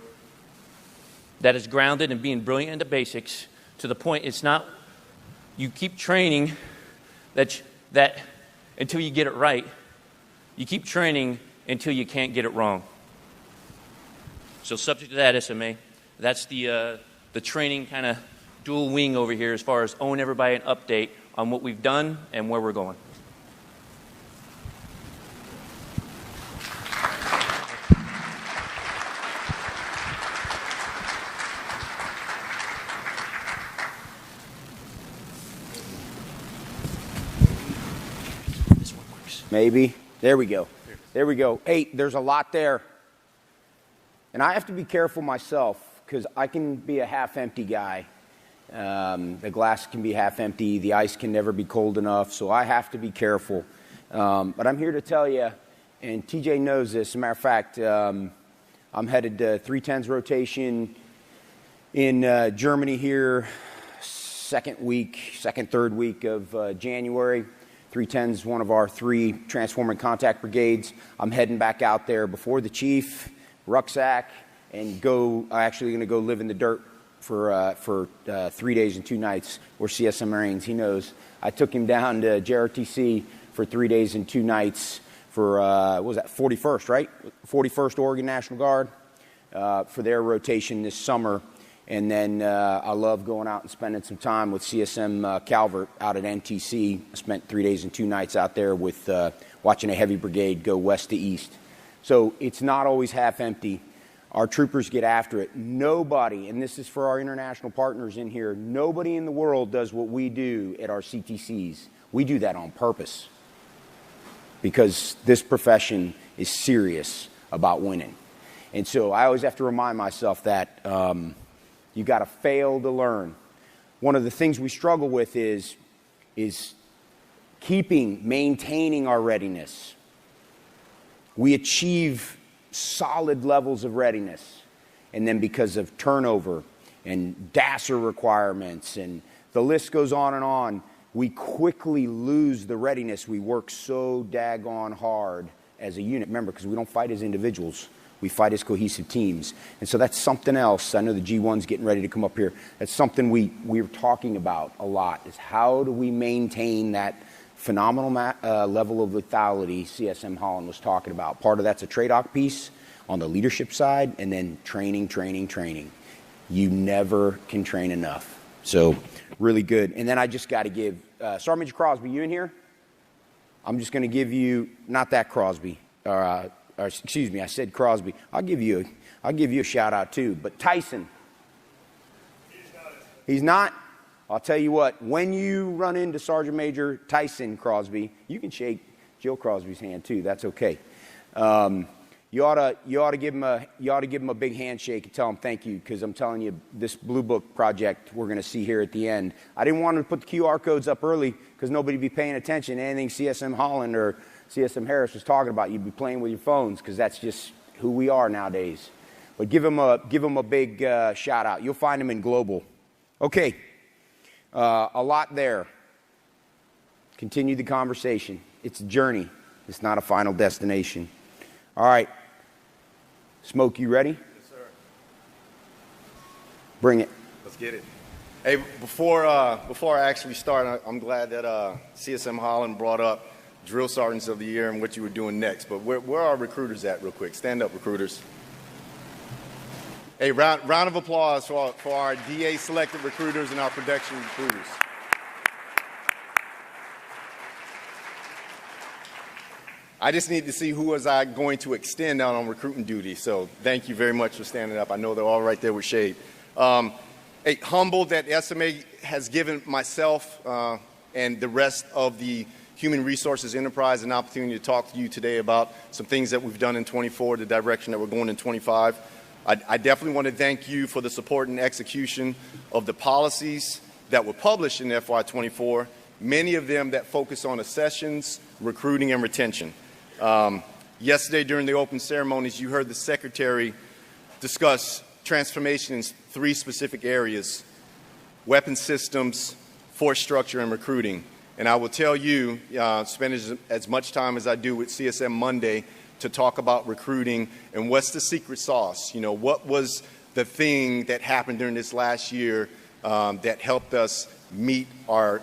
that is grounded in being brilliant in the basics to the point it's not you keep training that until you get it right. You keep training until you can't get it wrong. So subject to that, SMA, that's the training kind of dual wing over here as far as owing everybody an update on what we've done and where we're going. Maybe. There we go. There we go. Hey, there's a lot there. And I have to be careful myself because I can be a half-empty guy. The glass can be half empty. The ice can never be cold enough. So I have to be careful. But I'm here to tell you, and TJ knows this. As a matter of fact, I'm headed to 310s rotation in Germany here, third week of January. 310's one of our 3 transforming contact brigades. I'm heading back out there before the chief, rucksack, and I'm actually going to go live in the dirt for 3 days and 2 nights where CSM Marines. He knows. I took him down to JRTC for 3 days and 2 nights for, what was that, 41st, right? 41st Oregon National Guard for their rotation this summer. And then I love going out and spending some time with CSM Calvert out at NTC. I spent 3 days and 2 nights out there with watching a heavy brigade go west to east. So it's not always half empty. Our troopers get after it. Nobody, and this is for our international partners in here, nobody in the world does what we do at our CTCs. We do that on purpose because this profession is serious about winning. And so I always have to remind myself that you got to fail to learn. One of the things we struggle with is maintaining our readiness. We achieve solid levels of readiness, and then because of turnover and DASSER requirements and the list goes on, we quickly lose the readiness we work so daggone hard as a unit. Remember, because we don't fight as individuals. We fight as cohesive teams. And so that's something else. I know the G1's getting ready to come up here. That's something we're talking about a lot, is how do we maintain that phenomenal level of lethality CSM Holland was talking about. Part of that's a TRADOC piece on the leadership side, and then training. You never can train enough. So really good. And then I just got to give, Sergeant Major Crosby, you in here? I'm just going to give you, not that Crosby, or excuse me, I said Crosby. I'll give you a shout out too. But Tyson, he's not. I'll tell you what. When you run into Sergeant Major Tyson Crosby, you can shake Jill Crosby's hand too. That's okay. You ought to give him a big handshake and tell him thank you, because I'm telling you, this Blue Book project we're going to see here at the end. I didn't want to put the QR codes up early because nobody'd be paying attention to anything CSM Holland or CSM Harris was talking about. You'd be playing with your phones because that's just who we are nowadays. But give him a big shout out. You'll find him in Global. Okay, a lot there. Continue the conversation. It's a journey. It's not a final destination. All right. Smoke, you ready? Yes, sir. Bring it. Let's get it. Hey, before I actually start, I'm glad that CSM Holland brought up Drill Sergeants of the Year and what you were doing next. But where are our recruiters at, real quick? Stand up, recruiters. Hey, round of applause for our DA-selected recruiters and our production recruiters. I just need to see who was I going to extend out on recruiting duty. So thank you very much for standing up. I know they're all right there with shade. Hey, humbled that SMA has given myself and the rest of the Human Resources Enterprise an opportunity to talk to you today about some things that we've done in 24, the direction that we're going in 25. I definitely want to thank you for the support and execution of the policies that were published in FY24, many of them that focus on accessions, recruiting, and retention. Yesterday during the open ceremonies, you heard the Secretary discuss transformation in 3 specific areas: weapon systems, force structure, and recruiting. And I will tell you, spend as much time as I do with CSM Monday, to talk about recruiting and what's the secret sauce. You know, what was the thing that happened during this last year that helped us meet our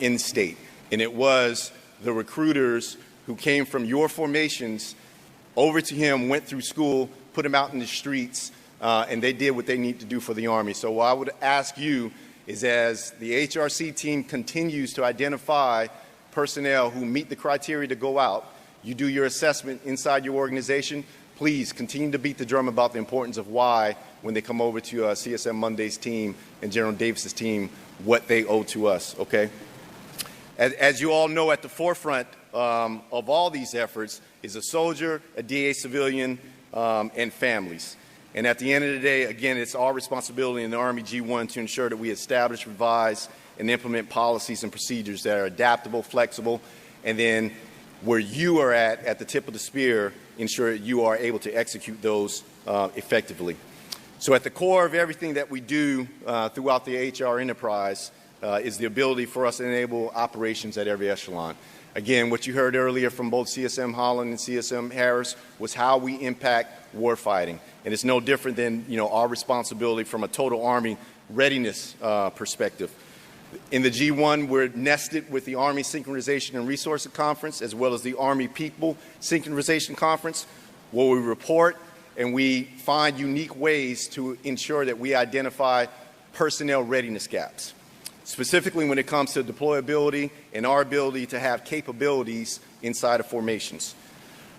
end state. And it was the recruiters who came from your formations over to him, went through school, put him out in the streets, and they did what they need to do for the Army. So what I would ask you is, as the HRC team continues to identify personnel who meet the criteria to go out, you do your assessment inside your organization, please continue to beat the drum about the importance of why, when they come over to CSM Monday's team and General Davis's team, what they owe to us, okay? As you all know, at the forefront of all these efforts is a soldier, a DA civilian, and families. And at the end of the day, again, it's our responsibility in the Army G1 to ensure that we establish, revise, and implement policies and procedures that are adaptable, flexible, and then where you are at the tip of the spear, ensure that you are able to execute those effectively. So at the core of everything that we do throughout the HR enterprise is the ability for us to enable operations at every echelon. Again, what you heard earlier from both CSM Holland and CSM Harris was how we impact warfighting. And it's no different than, you know, our responsibility from a total Army readiness perspective. In the G1, we're nested with the Army Synchronization and Resources Conference, as well as the Army People Synchronization Conference, where we report and we find unique ways to ensure that we identify personnel readiness gaps, specifically when it comes to deployability and our ability to have capabilities inside of formations.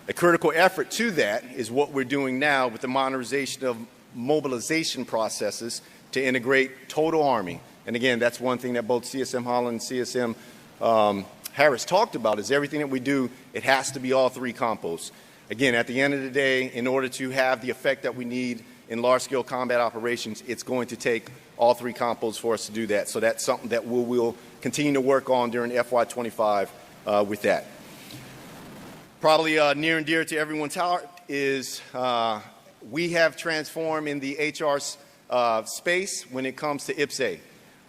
A critical effort to that is what we're doing now with the modernization of mobilization processes to integrate total Army. And again, that's one thing that both CSM Holland and CSM Harris talked about, is everything that we do, it has to be all three compos. Again, at the end of the day, in order to have the effect that we need in large-scale combat operations, it's going to take all three compos for us to do that. So that's something that we'll continue to work on during FY25 with that. Probably near and dear to everyone's heart is we have transformed in the HR space when it comes to IPSA.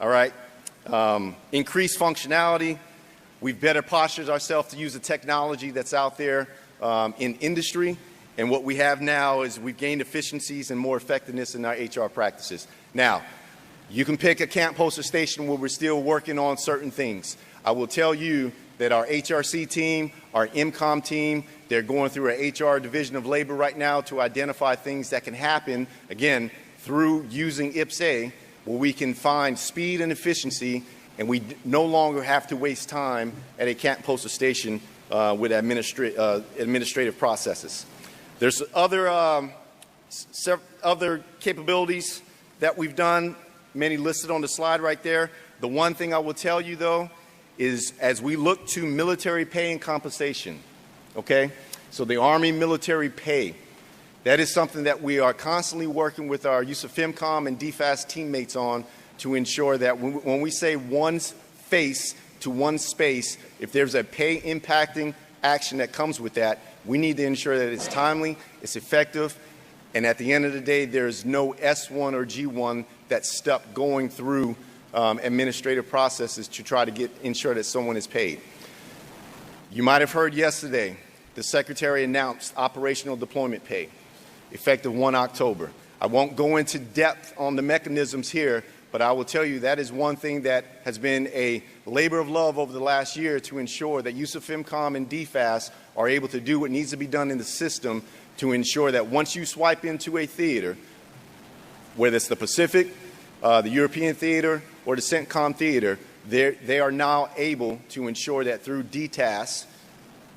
All right? Increased functionality. We've better postured ourselves to use the technology that's out there in industry. And what we have now is we've gained efficiencies and more effectiveness in our HR practices. Now, you can pick a camp poster station where we're still working on certain things. I will tell you that our HRC team, our MCOM team, they're going through an HR division of labor right now to identify things that can happen, again, through using IPSA, where we can find speed and efficiency, and we no longer have to waste time at a camp poster station with administrative processes. There's other capabilities that we've done, many listed on the slide right there. The one thing I will tell you, though, is as we look to military pay and compensation, okay? So the Army military pay, that is something that we are constantly working with our AUSA FEMCOM and DFAS teammates on to ensure that when we say one face to one space, if there's a pay impacting action that comes with that, we need to ensure that it's timely, it's effective, and at the end of the day, there's no S1 or G1 that's stuck going through administrative processes to try to ensure that someone is paid. You might have heard yesterday, the Secretary announced operational deployment pay, effective 1 October. I won't go into depth on the mechanisms here, but I will tell you that is one thing that has been a labor of love over the last year to ensure that AUSA FEMCOM and DFAS are able to do what needs to be done in the system to ensure that once you swipe into a theater, whether it's the Pacific, the European theater, or the CENTCOM theater, they are now able to ensure that through DTAS,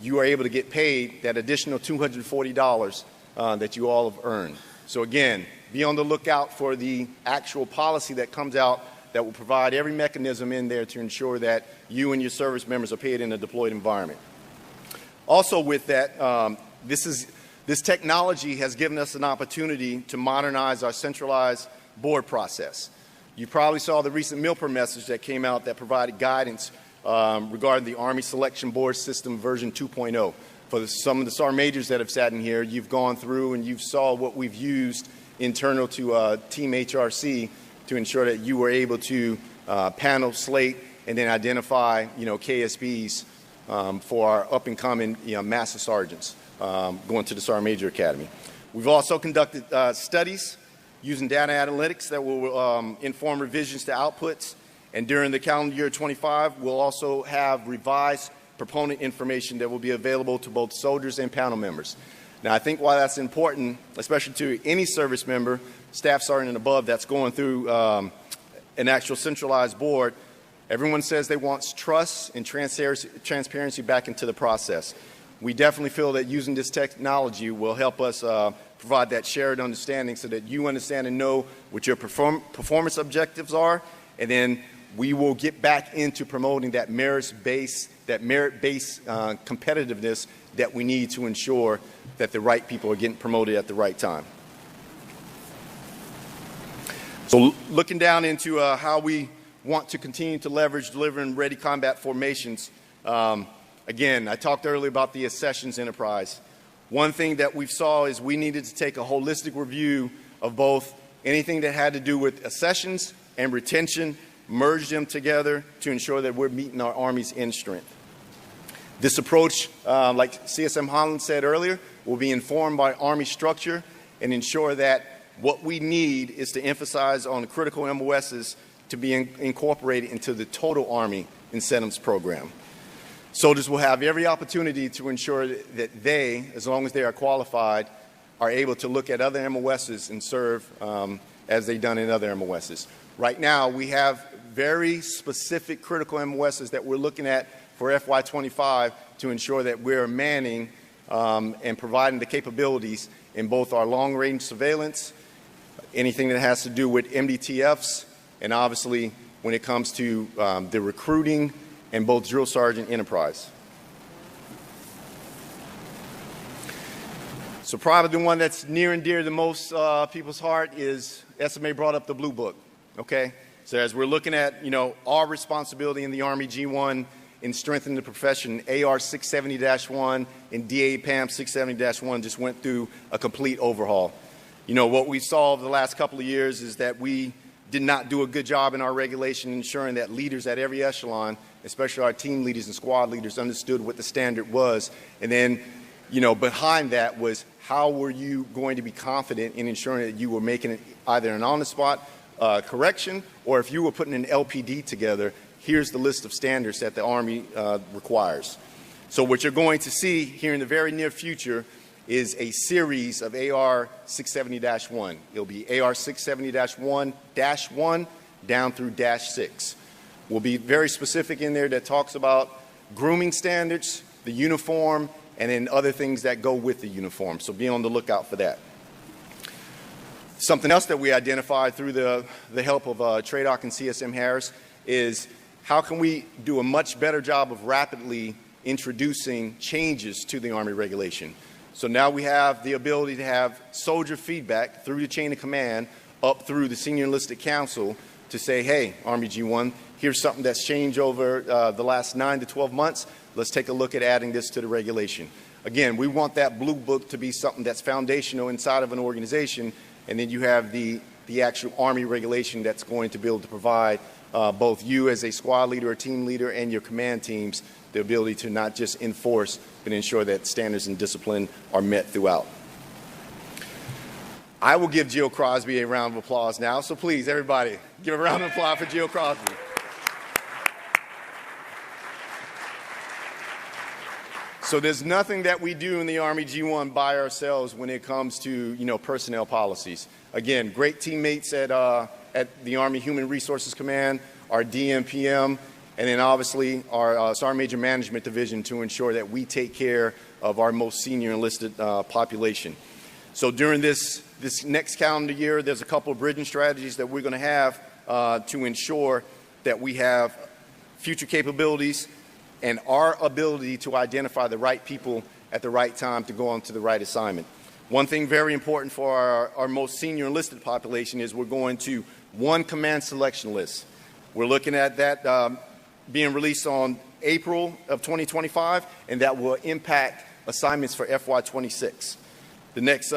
you are able to get paid that additional $240 that you all have earned. So again, be on the lookout for the actual policy that comes out that will provide every mechanism in there to ensure that you and your service members are paid in a deployed environment. Also with that, this technology has given us an opportunity to modernize our centralized board process. You probably saw the recent MILPER message that came out that provided guidance regarding the Army Selection Board System version 2.0. For some of the Sergeant Majors that have sat in here, you've gone through and you've saw what we've used internal to Team HRC to ensure that you were able to panel, slate, and then identify, KSBs for our up-and-coming, Master Sergeants. going to the Sergeant Major Academy. We've also conducted studies using data analytics that will inform revisions to outputs. And during the calendar year 25, we'll also have revised proponent information that will be available to both soldiers and panel members. Now, I think why that's important, especially to any service member, staff sergeant and above, that's going through an actual centralized board, everyone says they want trust and transparency back into the process. We definitely feel that using this technology will help us provide that shared understanding so that you understand and know what your performance objectives are, and then we will get back into promoting that merit-based competitiveness that we need to ensure that the right people are getting promoted at the right time. So looking down into how we want to continue to leverage delivering ready combat formations, again, I talked earlier about the accessions enterprise. One thing that we saw is we needed to take a holistic review of both anything that had to do with accessions and retention, merge them together to ensure that we're meeting our Army's end strength. This approach, like CSM Holland said earlier, will be informed by Army structure and ensure that what we need is to emphasize on the critical MOSs to be incorporated into the total Army incentives program. Soldiers will have every opportunity to ensure that they, as long as they are qualified, are able to look at other MOSs and serve as they've done in other MOSs. Right now, we have very specific critical MOSs that we're looking at for FY25 to ensure that we're manning and providing the capabilities in both our long-range surveillance, anything that has to do with MDTFs, and obviously when it comes to the recruiting and both drill sergeant enterprise. So probably the one that's near and dear to most people's heart is SMA brought up the Blue Book, okay? So as we're looking at, our responsibility in the Army G1 in strengthening the profession, AR 670-1 and DA PAM 670-1 just went through a complete overhaul. What we saw over the last couple of years is that we did not do a good job in our regulation ensuring that leaders at every echelon, especially our team leaders and squad leaders, understood what the standard was. And then, behind that was how were you going to be confident in ensuring that you were making it either an on-the-spot correction, or if you were putting an LPD together, here's the list of standards that the Army requires. So what you're going to see here in the very near future is a series of AR 670-1. It'll be AR 670-1-1 down through -6. We'll be very specific in there that talks about grooming standards, the uniform, and then other things that go with the uniform. So be on the lookout for that. Something else that we identified through the help of TRADOC and CSM Harris is how can we do a much better job of rapidly introducing changes to the Army regulation. So now we have the ability to have soldier feedback through the chain of command up through the Senior Enlisted Council to say, hey, Army G1, here's something that's changed over the last 9 to 12 months. Let's take a look at adding this to the regulation. Again, we want that Blue Book to be something that's foundational inside of an organization, and then you have the actual Army regulation that's going to be able to provide both you as a squad leader or team leader and your command teams the ability to not just enforce, but ensure that standards and discipline are met throughout. I will give Jill Crosby a round of applause now, so please, everybody, give a round of applause for Jill Crosby. So there's nothing that we do in the Army G1 by ourselves when it comes to, personnel policies. Again, great teammates at the Army Human Resources Command, our DMPM, and then obviously our Sergeant Major Management Division to ensure that we take care of our most senior enlisted population. So during this next calendar year, there's a couple of bridging strategies that we're going to have to ensure that we have future capabilities and our ability to identify the right people at the right time to go on to the right assignment. One thing very important for our most senior enlisted population is we're going to one command selection list. We're looking at that being released on April of 2025, and that will impact assignments for FY26. The next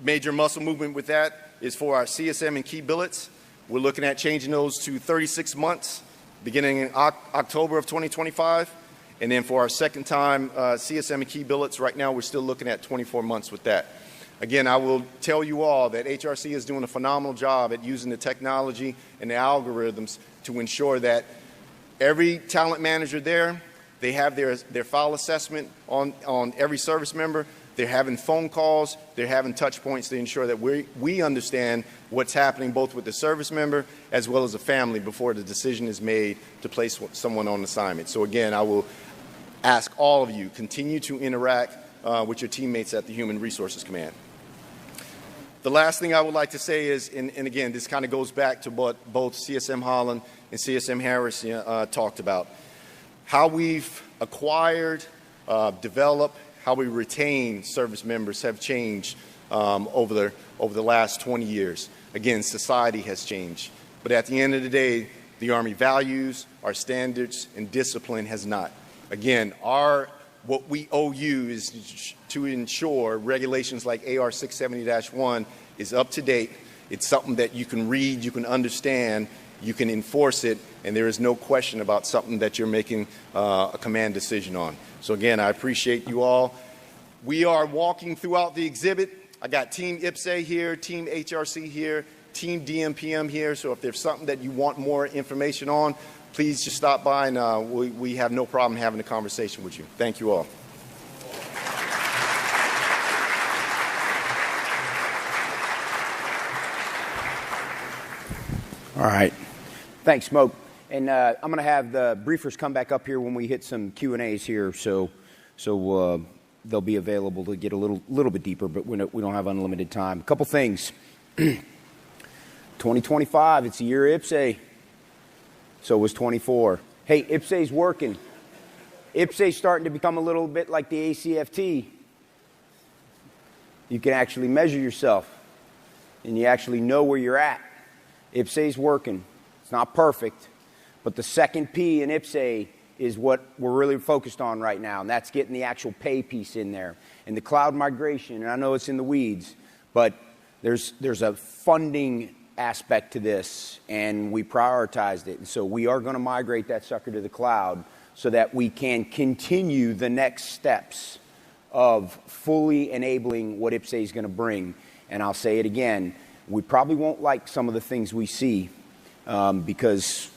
major muscle movement with that is for our CSM and key billets. We're looking at changing those to 36 months beginning in October of 2025. And then for our second time CSM and key billets, right now we're still looking at 24 months with that. Again, I will tell you all that HRC is doing a phenomenal job at using the technology and the algorithms to ensure that every talent manager there, they have their file assessment on every service member. They're having phone calls. They're having touch points to ensure that we understand what's happening both with the service member as well as the family before the decision is made to place someone on assignment. So again, I will ask all of you, continue to interact with your teammates at the Human Resources Command. The last thing I would like to say is, and again, this kind of goes back to what both CSM Holland and CSM Harris talked about, how we've acquired, developed, how we retain service members have changed over the last 20 years. Again, society has changed. But at the end of the day, the Army values, our standards, and discipline has not. Again, what we owe you is to ensure regulations like AR 670-1 is up to date. It's something that you can read, you can understand, you can enforce it, and there is no question about something that you're making a command decision on. So again, I appreciate you all. We are walking throughout the exhibit. I got Team IPSA here, Team HRC here, Team DMPM here. So if there's something that you want more information on, please just stop by, and we have no problem having a conversation with you. Thank you all. All right. Thanks, Smoke. And I'm going to have the briefers come back up here when we hit some Q&As here, so they'll be available to get a little bit deeper, but we don't have unlimited time. A couple things. 2025, it's the year of IPSA. So was 24. Hey, IPSA's working. IPSA's starting to become a little bit like the ACFT. You can actually measure yourself, and you actually know where you're at. IPSA's working. It's not perfect, but the second P in IPSA is what we're really focused on right now, and that's getting the actual pay piece in there. And the cloud migration, and I know it's in the weeds, but there's a funding aspect to this, and we prioritized it. And so we are going to migrate that sucker to the cloud so that we can continue the next steps of fully enabling what IPSA is going to bring. And I'll say it again, we probably won't like some of the things we see because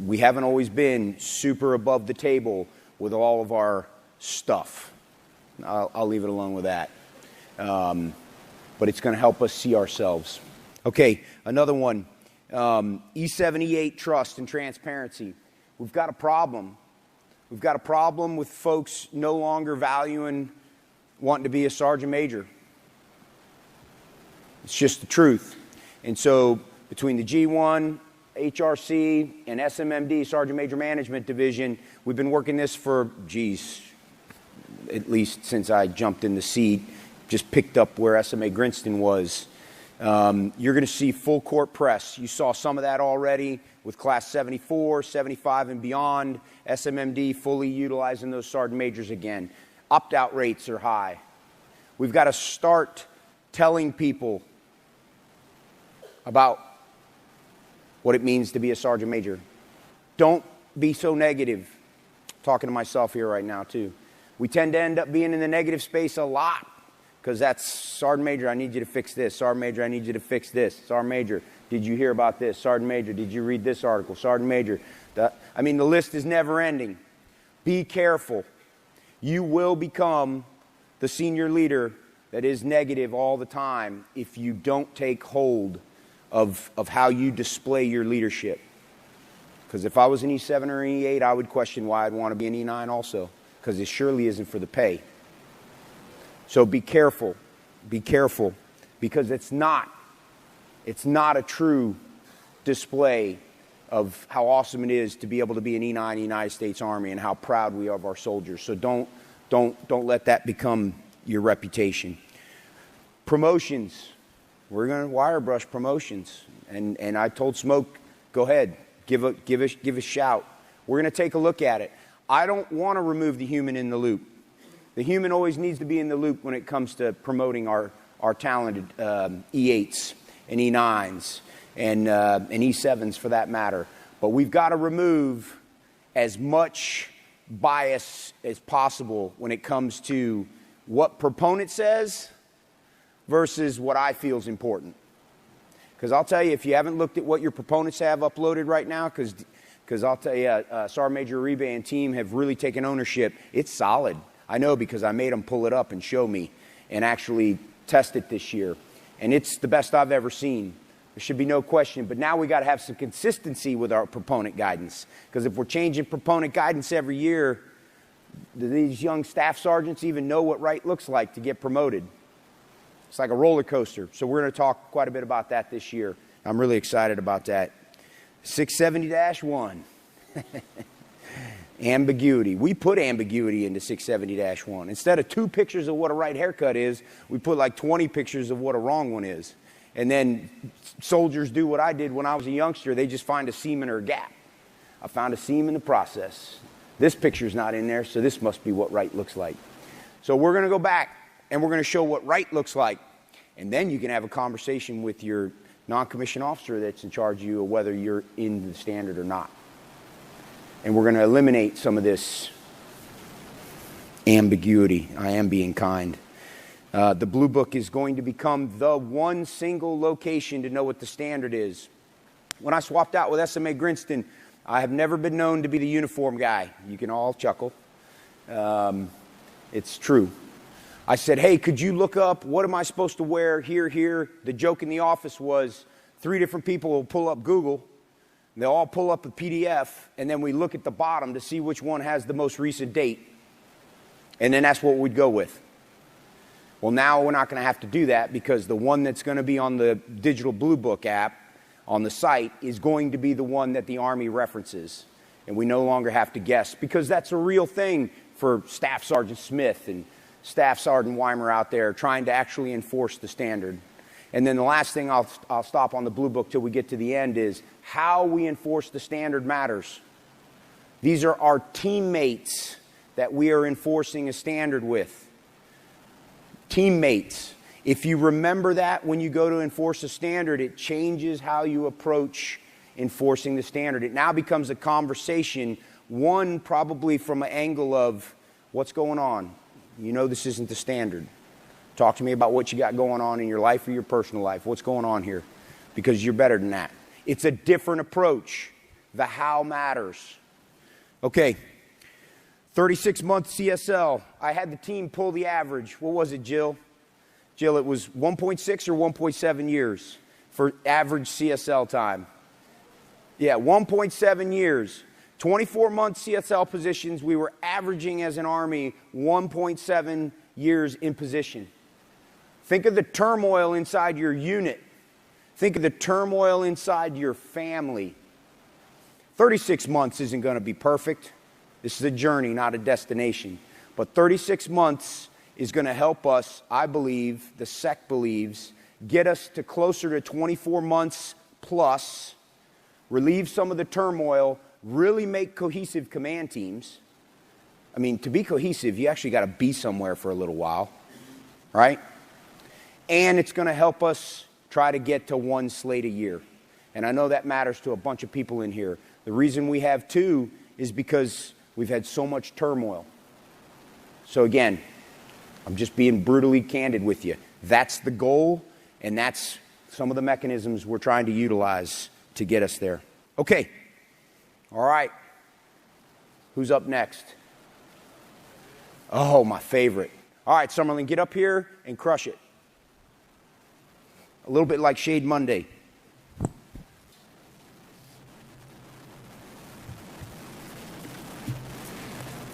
we haven't always been super above the table with all of our stuff. I'll leave it alone with that. But it's going to help us see ourselves. Okay, another one. E7, E8 trust and transparency. We've got a problem. We've got a problem with folks no longer wanting to be a sergeant major. It's just the truth. And so between the G1, HRC, and SMMD, Sergeant Major Management Division, we've been working this for, at least since I jumped in the seat, just picked up where SMA Grinston was. You're going to see full court press. You saw some of that already with Class 74, 75, and beyond. SMMD fully utilizing those sergeant majors again. Opt-out rates are high. We've got to start telling people about what it means to be a sergeant major. Don't be so negative. I'm talking to myself here right now, too. We tend to end up being in the negative space a lot because that's Sergeant Major, I need you to fix this. Sergeant Major, I need you to fix this. Sergeant Major, did you hear about this? Sergeant Major, did you read this article? Sergeant Major, the list is never ending. Be careful. You will become the senior leader that is negative all the time if you don't take hold of how you display your leadership. Because if I was an E7 or an E8, I would question why I'd want to be an E9 also, because it surely isn't for the pay. So be careful, because it's not a true display of how awesome it is to be able to be an E9 in the United States Army and how proud we are of our soldiers. So don't let that become your reputation. Promotions. We're going to wire brush promotions. And I told Smoke, go ahead, give a shout. We're going to take a look at it. I don't want to remove the human in the loop. The human always needs to be in the loop when it comes to promoting our talented E8s and E9s and E7s for that matter. But we've got to remove as much bias as possible when it comes to what proponent says versus what I feel is important. Because I'll tell you, if you haven't looked at what your proponents have uploaded right now, because I'll tell you, Sergeant Major Uribe and team have really taken ownership. It's solid. I know because I made them pull it up and show me and actually test it this year. And it's the best I've ever seen. There should be no question. But now we got to have some consistency with our proponent guidance. Because if we're changing proponent guidance every year, do these young staff sergeants even know what right looks like to get promoted? It's like a roller coaster. So we're going to talk quite a bit about that this year. I'm really excited about that. 670-1. Ambiguity. We put ambiguity into 670-1. Instead of 2 pictures of what a right haircut is, we put like 20 pictures of what a wrong one is. And then soldiers do what I did when I was a youngster. They just find a seam or a gap. I found a seam in the process. This picture's not in there, so this must be what right looks like. So we're going to go back, and we're going to show what right looks like. And then you can have a conversation with your non-commissioned officer that's in charge of you of whether you're in the standard or not. And we're going to eliminate some of this ambiguity. I am being kind. The Blue Book is going to become the one single location to know what the standard is. When I swapped out with SMA Grinston, I have never been known to be the uniform guy. You can all chuckle. It's true. I said, hey, could you look up what am I supposed to wear here? The joke in the office was 3 different people will pull up Google. They'll all pull up a PDF, and then we look at the bottom to see which one has the most recent date. And then that's what we'd go with. Well, now we're not going to have to do that because the one that's going to be on the digital Blue Book app on the site is going to be the one that the Army references. And we no longer have to guess because that's a real thing for Staff Sergeant Smith and Staff Sergeant Weimer out there trying to actually enforce the standard. And then the last thing I'll stop on the Blue Book till we get to the end is how we enforce the standard matters. These are our teammates that we are enforcing a standard with. Teammates. If you remember that when you go to enforce a standard, it changes how you approach enforcing the standard. It now becomes a conversation, one probably from an angle of what's going on. You know this isn't the standard. Talk to me about what you got going on in your life or your personal life. What's going on here? Because you're better than that. It's a different approach. The how matters. Okay. 36-month CSL. I had the team pull the average. What was it, Jill? Jill, it was 1.6 or 1.7 years for average CSL time. Yeah, 1.7 years. 24-month CSL positions, we were averaging as an Army 1.7 years in position. Think of the turmoil inside your unit. Think of the turmoil inside your family. 36 months isn't going to be perfect. This is a journey, not a destination. But 36 months is going to help us, I believe, the SEC believes, get us to closer to 24 months plus, relieve some of the turmoil, really make cohesive command teams. I mean, to be cohesive, you actually got to be somewhere for a little while, right? And it's going to help us try to get to 1 slate a year. And I know that matters to a bunch of people in here. The reason we have 2 is because we've had so much turmoil. So again, I'm just being brutally candid with you. That's the goal, and that's some of the mechanisms we're trying to utilize to get us there. Okay. All right. Who's up next? Oh, my favorite. All right, Summerlin, get up here and crush it. A little bit like Shade Monday.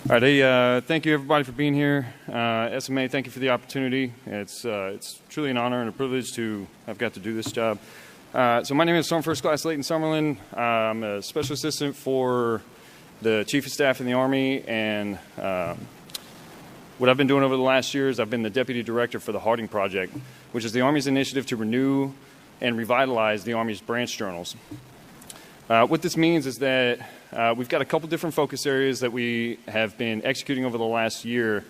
All right, hey, thank you everybody for being here. SMA, thank you for the opportunity. It's truly an honor and a privilege to have got to do this job. So my name is Sergeant First Class Leighton Summerlin. I'm a special assistant for the Chief of Staff in the Army, and what I've been doing over the last year is I've been the Deputy Director for the Harding Project, which is the Army's initiative to renew and revitalize the Army's branch journals. What this means is that we've got a couple different focus areas that we have been executing over the last year,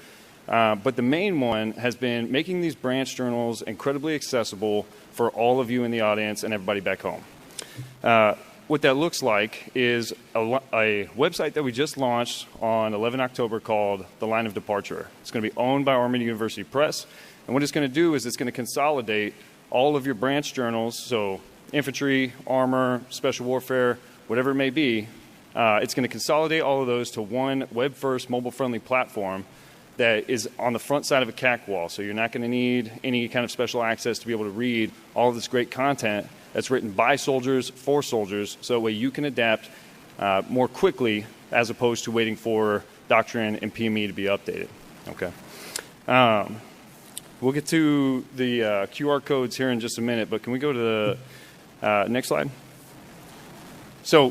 but the main one has been making these branch journals incredibly accessible for all of you in the audience and everybody back home. what that looks like is a website that we just launched on 11 October called The Line of Departure. It's going to be owned by Army University Press. And what it's going to do is it's going to consolidate all of your branch journals, so infantry, armor, special warfare, whatever it may be. It's going to consolidate all of those to one web-first, mobile-friendly platform that is on the front side of a CAC wall. So you're not going to need any kind of special access to be able to read all of this great content that's written by soldiers for soldiers, so that way you can adapt more quickly as opposed to waiting for doctrine and PME to be updated. Okay. We'll get to the QR codes here in just a minute, but can we go to the next slide? So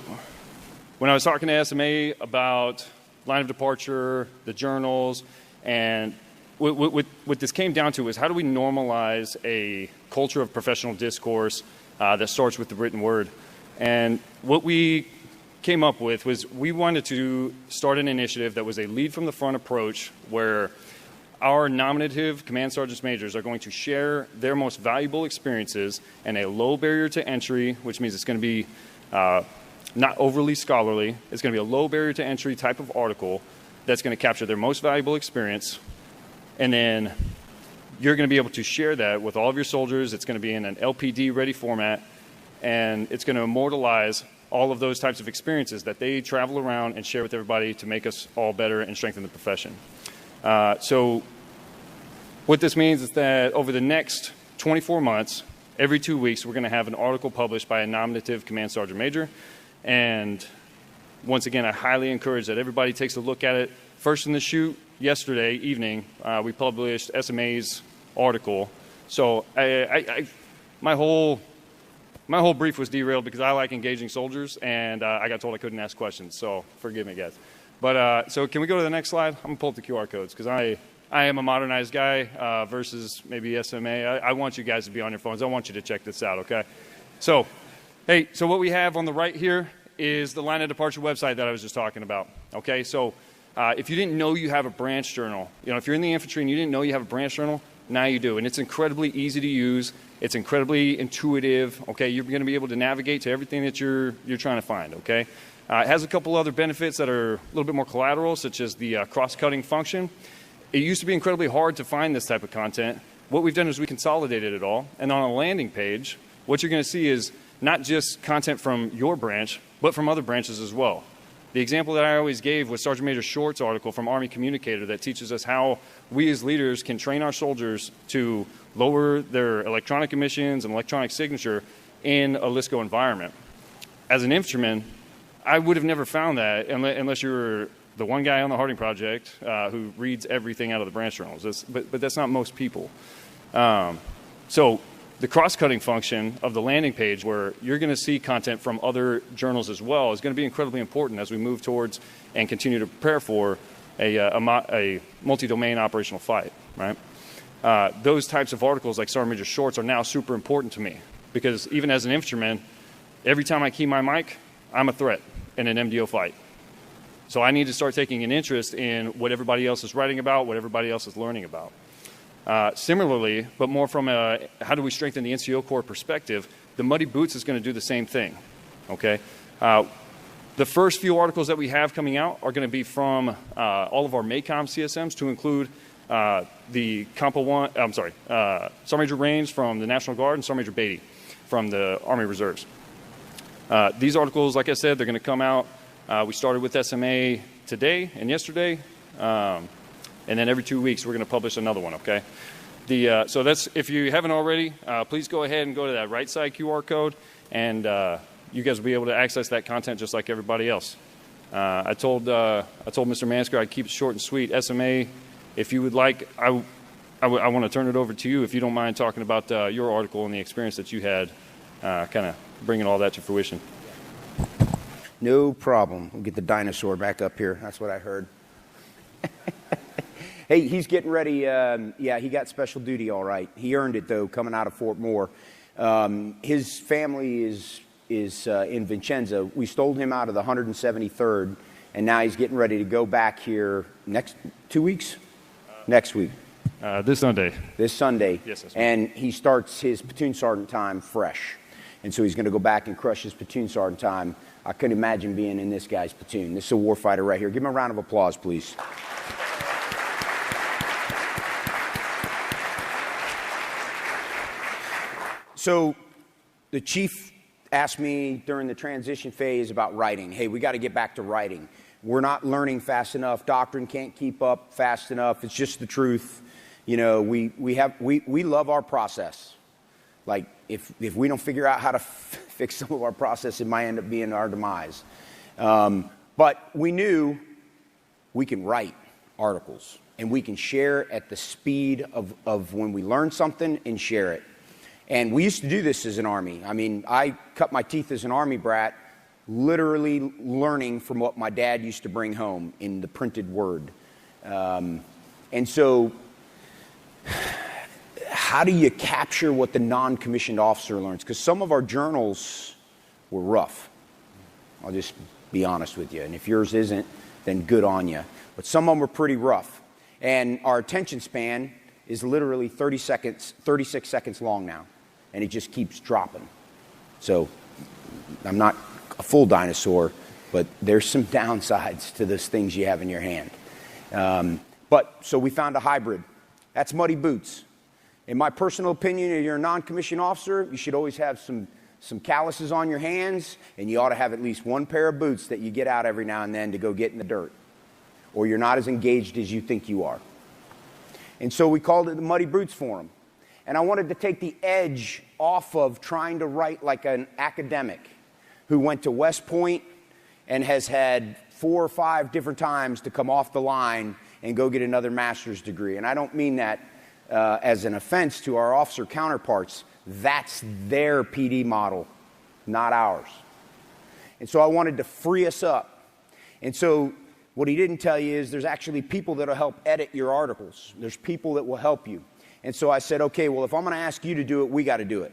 when I was talking to SMA about line of departure, the journals, and what this came down to was how do we normalize a culture of professional discourse that starts with the written word. And what we came up with was we wanted to start an initiative that was a lead from the front approach where our nominative command sergeants majors are going to share their most valuable experiences and a low barrier to entry, which means it's going to be not overly scholarly. It's going to be a low barrier to entry type of article that's going to capture their most valuable experience. And then you're going to be able to share that with all of your soldiers. It's going to be in an LPD-ready format, and it's going to immortalize all of those types of experiences that they travel around and share with everybody to make us all better and strengthen the profession. So what this means is that over the next 24 months, every 2 weeks, we're going to have an article published by a nominative command sergeant major. And once again, I highly encourage that everybody takes a look at it. First in the chute, yesterday evening, we published SMA's article. So my whole brief was derailed because I like engaging soldiers, and I got told I couldn't ask questions. So forgive me, guys. But so can we go to the next slide? I'm gonna pull up the QR codes because I am a modernized guy versus maybe SMA. I want you guys to be on your phones. I want you to check this out. Okay. So, hey, so what we have on the right here is the line of departure website that I was just talking about. Okay. So. If you didn't know you have a branch journal, if you're in the infantry and you didn't know you have a branch journal, now you do. And it's incredibly easy to use. It's incredibly intuitive. Okay, you're going to be able to navigate to everything that you're trying to find. Okay, it has a couple other benefits that are a little bit more collateral, such as the cross-cutting function. It used to be incredibly hard to find this type of content. What we've done is we consolidated it all. And on a landing page, what you're going to see is not just content from your branch, but from other branches as well. The example that I always gave was Sergeant Major Short's article from Army Communicator that teaches us how we as leaders can train our soldiers to lower their electronic emissions and electronic signature in a LISCO environment. As an infantryman, I would have never found that unless you were the one guy on the Harding Project who reads everything out of the branch journals. But that's not most people. So the cross-cutting function of the landing page, where you're going to see content from other journals as well, is going to be incredibly important as we move towards and continue to prepare for a multi-domain operational fight. Right? Those types of articles, like Sergeant Major Short's, are now super important to me because even as an infantryman, every time I key my mic, I'm a threat in an MDO fight. So I need to start taking an interest in what everybody else is writing about, what everybody else is learning about. Similarly, but more from a how do we strengthen the NCO Corps perspective, the Muddy Boots is going to do the same thing. Okay, the first few articles that we have coming out are going to be from all of our MACOM CSMs, to include the Sergeant Major Raines from the National Guard and Sergeant Major Beatty from the Army Reserves. These articles, like I said, they're going to come out. We started with SMA today and yesterday. And then every 2 weeks, we're going to publish another one, okay? So that's, if you haven't already, please go ahead and go to that right side QR code, and you guys will be able to access that content just like everybody else. I told Mr. Mansker I'd keep it short and sweet. SMA, if you would like, I want to turn it over to you if you don't mind talking about your article and the experience that you had, kind of bringing all that to fruition. No problem. We'll get the dinosaur back up here. That's what I heard. Hey, he's getting ready. Yeah, he got special duty all right. He earned it, though, coming out of Fort Moore. His family is in Vincenza. We stole him out of the 173rd, and now he's getting ready to go back here next 2 weeks? Next week. This Sunday. This Sunday. Yes, that's right. And he starts his platoon sergeant time fresh. And so he's going to go back and crush his platoon sergeant time. I couldn't imagine being in this guy's platoon. This is a warfighter right here. Give him a round of applause, please. So the chief asked me during the transition phase about writing. Hey, we got to get back to writing. We're not learning fast enough. Doctrine can't keep up fast enough. It's just the truth. You know, we love our process. Like, if we don't figure out how to fix some of our process, it might end up being our demise. But we knew we can write articles, and we can share at the speed of when we learn something and share it. And we used to do this as an Army. I mean, I cut my teeth as an Army brat, literally learning from what my dad used to bring home in the printed word. And so how do you capture what the non-commissioned officer learns? Because some of our journals were rough. I'll just be honest with you. And if yours isn't, then good on you. But some of them were pretty rough. And our attention span is literally 36 seconds long now. And it just keeps dropping. So I'm not a full dinosaur, but there's some downsides to those things you have in your hand. So we found a hybrid. That's muddy boots. In my personal opinion, if you're a non-commissioned officer, you should always have some calluses on your hands, and you ought to have at least one pair of boots that you get out every now and then to go get in the dirt, or you're not as engaged as you think you are. And so we called it the Muddy Boots Forum. And I wanted to take the edge off of trying to write like an academic who went to West Point and has had 4 or 5 different times to come off the line and go get another master's degree. And I don't mean that as an offense to our officer counterparts. That's their PD model, not ours. And so I wanted to free us up. And so what he didn't tell you is there's actually people that will help edit your articles. There's people that will help you. And so I said, okay, well, if I'm going to ask you to do it, we got to do it.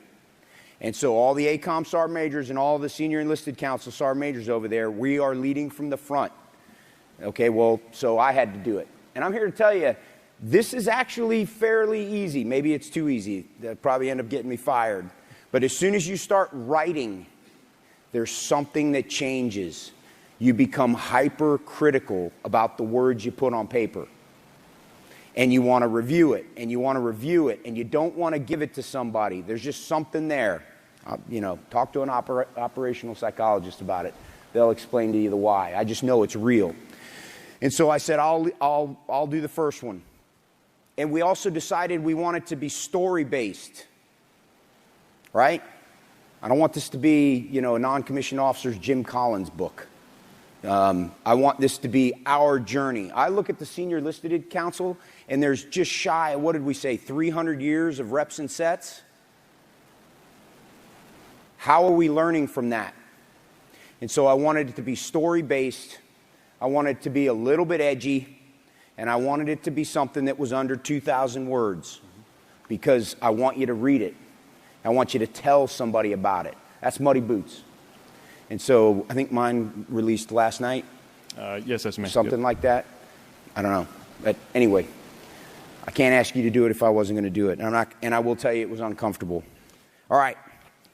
And so all the ACOM sergeant majors and all the senior enlisted council sergeant majors over there, we are leading from the front. Okay, well, so I had to do it. And I'm here to tell you, this is actually fairly easy. Maybe it's too easy. They'll probably end up getting me fired. But as soon as you start writing, there's something that changes. You become hypercritical about the words you put on paper. And you want to review it, and you want to review it, and you don't want to give it to somebody. There's just something there. Talk to an operational psychologist about it. They'll explain to you the why. I just know it's real. And so I said, I'll do the first one. And we also decided we want it to be story-based, right? I don't want this to be, a non-commissioned officer's Jim Collins book. I want this to be our journey. I look at the Senior Enlisted Council, and there's just shy of, what did we say, 300 years of reps and sets? How are we learning from that? And so I wanted it to be story-based. I wanted it to be a little bit edgy, and I wanted it to be something that was under 2,000 words, because I want you to read it. I want you to tell somebody about it. That's Muddy Boots. And so I think mine released last night. Yes, that's me. Something like that. I don't know. But anyway, I can't ask you to do it if I wasn't going to do it. And I will tell you it was uncomfortable. All right.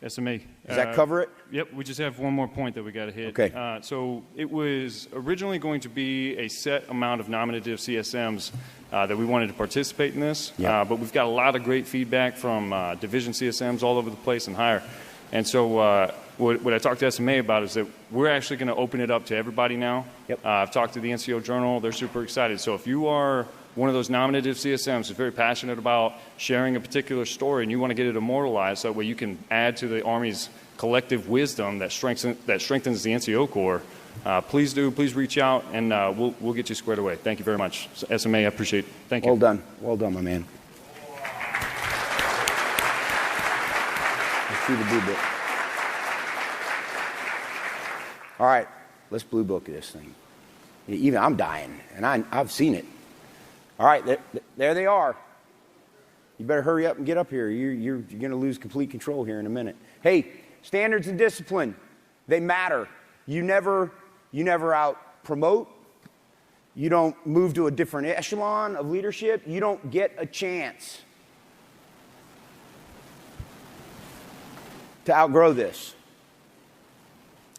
SMA. Does that cover it? Yep. We just have one more point that we got to hit. Okay. So it was originally going to be a set amount of nominative CSMs that we wanted to participate in this. Yeah. But we've got a lot of great feedback from division CSMs all over the place and higher. And so what I talked to SMA about is that we're actually going to open it up to everybody now. Yep. I've talked to the NCO Journal. They're super excited. So if you are one of those nominative CSMs who's very passionate about sharing a particular story and you want to get it immortalized so that way you can add to the Army's collective wisdom that strengthens the NCO Corps, please do. Please reach out, and we'll get you squared away. Thank you very much. SMA, I appreciate it. Thank you. Well done. Well done, my man. Let's see the blue book. All right, let's blue book this thing. Even I'm dying, and I've seen it. All right, there they are. You better hurry up and get up here. You're going to lose complete control here in a minute. Hey, standards and discipline, they matter. You never out-promote. You don't move to a different echelon of leadership. You don't get a chance to outgrow this.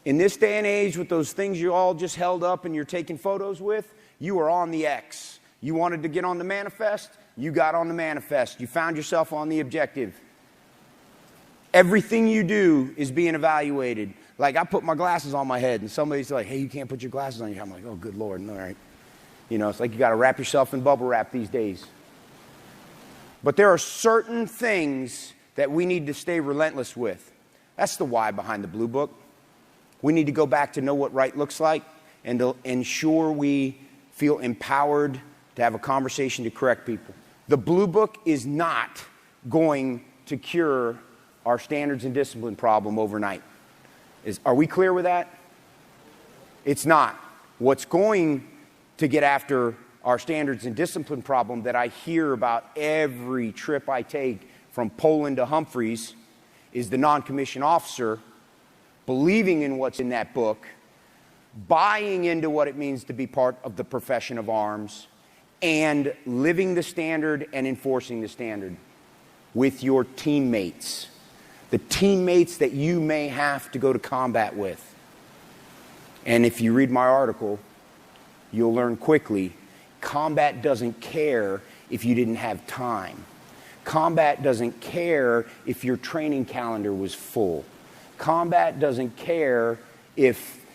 In this day and age, with those things you all just held up and you're taking photos with, you are on the X. You wanted to get on the manifest, you got on the manifest. You found yourself on the objective. Everything you do is being evaluated. Like, I put my glasses on my head, and somebody's like, hey, you can't put your glasses on your head. I'm like, oh, good Lord, all right. You know, it's like you got to wrap yourself in bubble wrap these days. But there are certain things that we need to stay relentless with. That's the why behind the Blue Book. We need to go back to know what right looks like and to ensure we feel empowered to have a conversation to correct people. The Blue Book is not going to cure our standards and discipline problem overnight. Are we clear with that? It's not. What's going to get after our standards and discipline problem that I hear about every trip I take from Poland to Humphreys is the non-commissioned officer believing in what's in that book, buying into what it means to be part of the profession of arms, and living the standard and enforcing the standard with your teammates. The teammates that you may have to go to combat with. And if you read my article, you'll learn quickly, combat doesn't care if you didn't have time. Combat doesn't care if your training calendar was full. Combat doesn't care if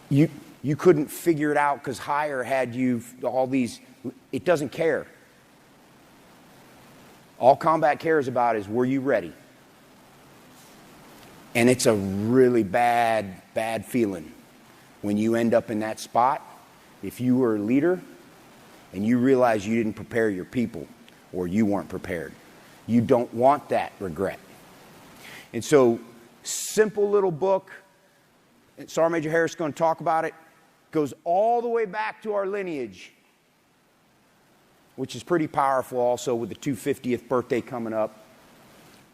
you couldn't figure it out because hire had you all these. It doesn't care. All combat cares about is, were you ready? And it's a really bad feeling when you end up in that spot. If you were a leader and you realize you didn't prepare your people or you weren't prepared, you don't want that regret. And so, simple little book, Sergeant Major Harris is going to talk about it, goes all the way back to our lineage, which is pretty powerful also with the 250th birthday coming up.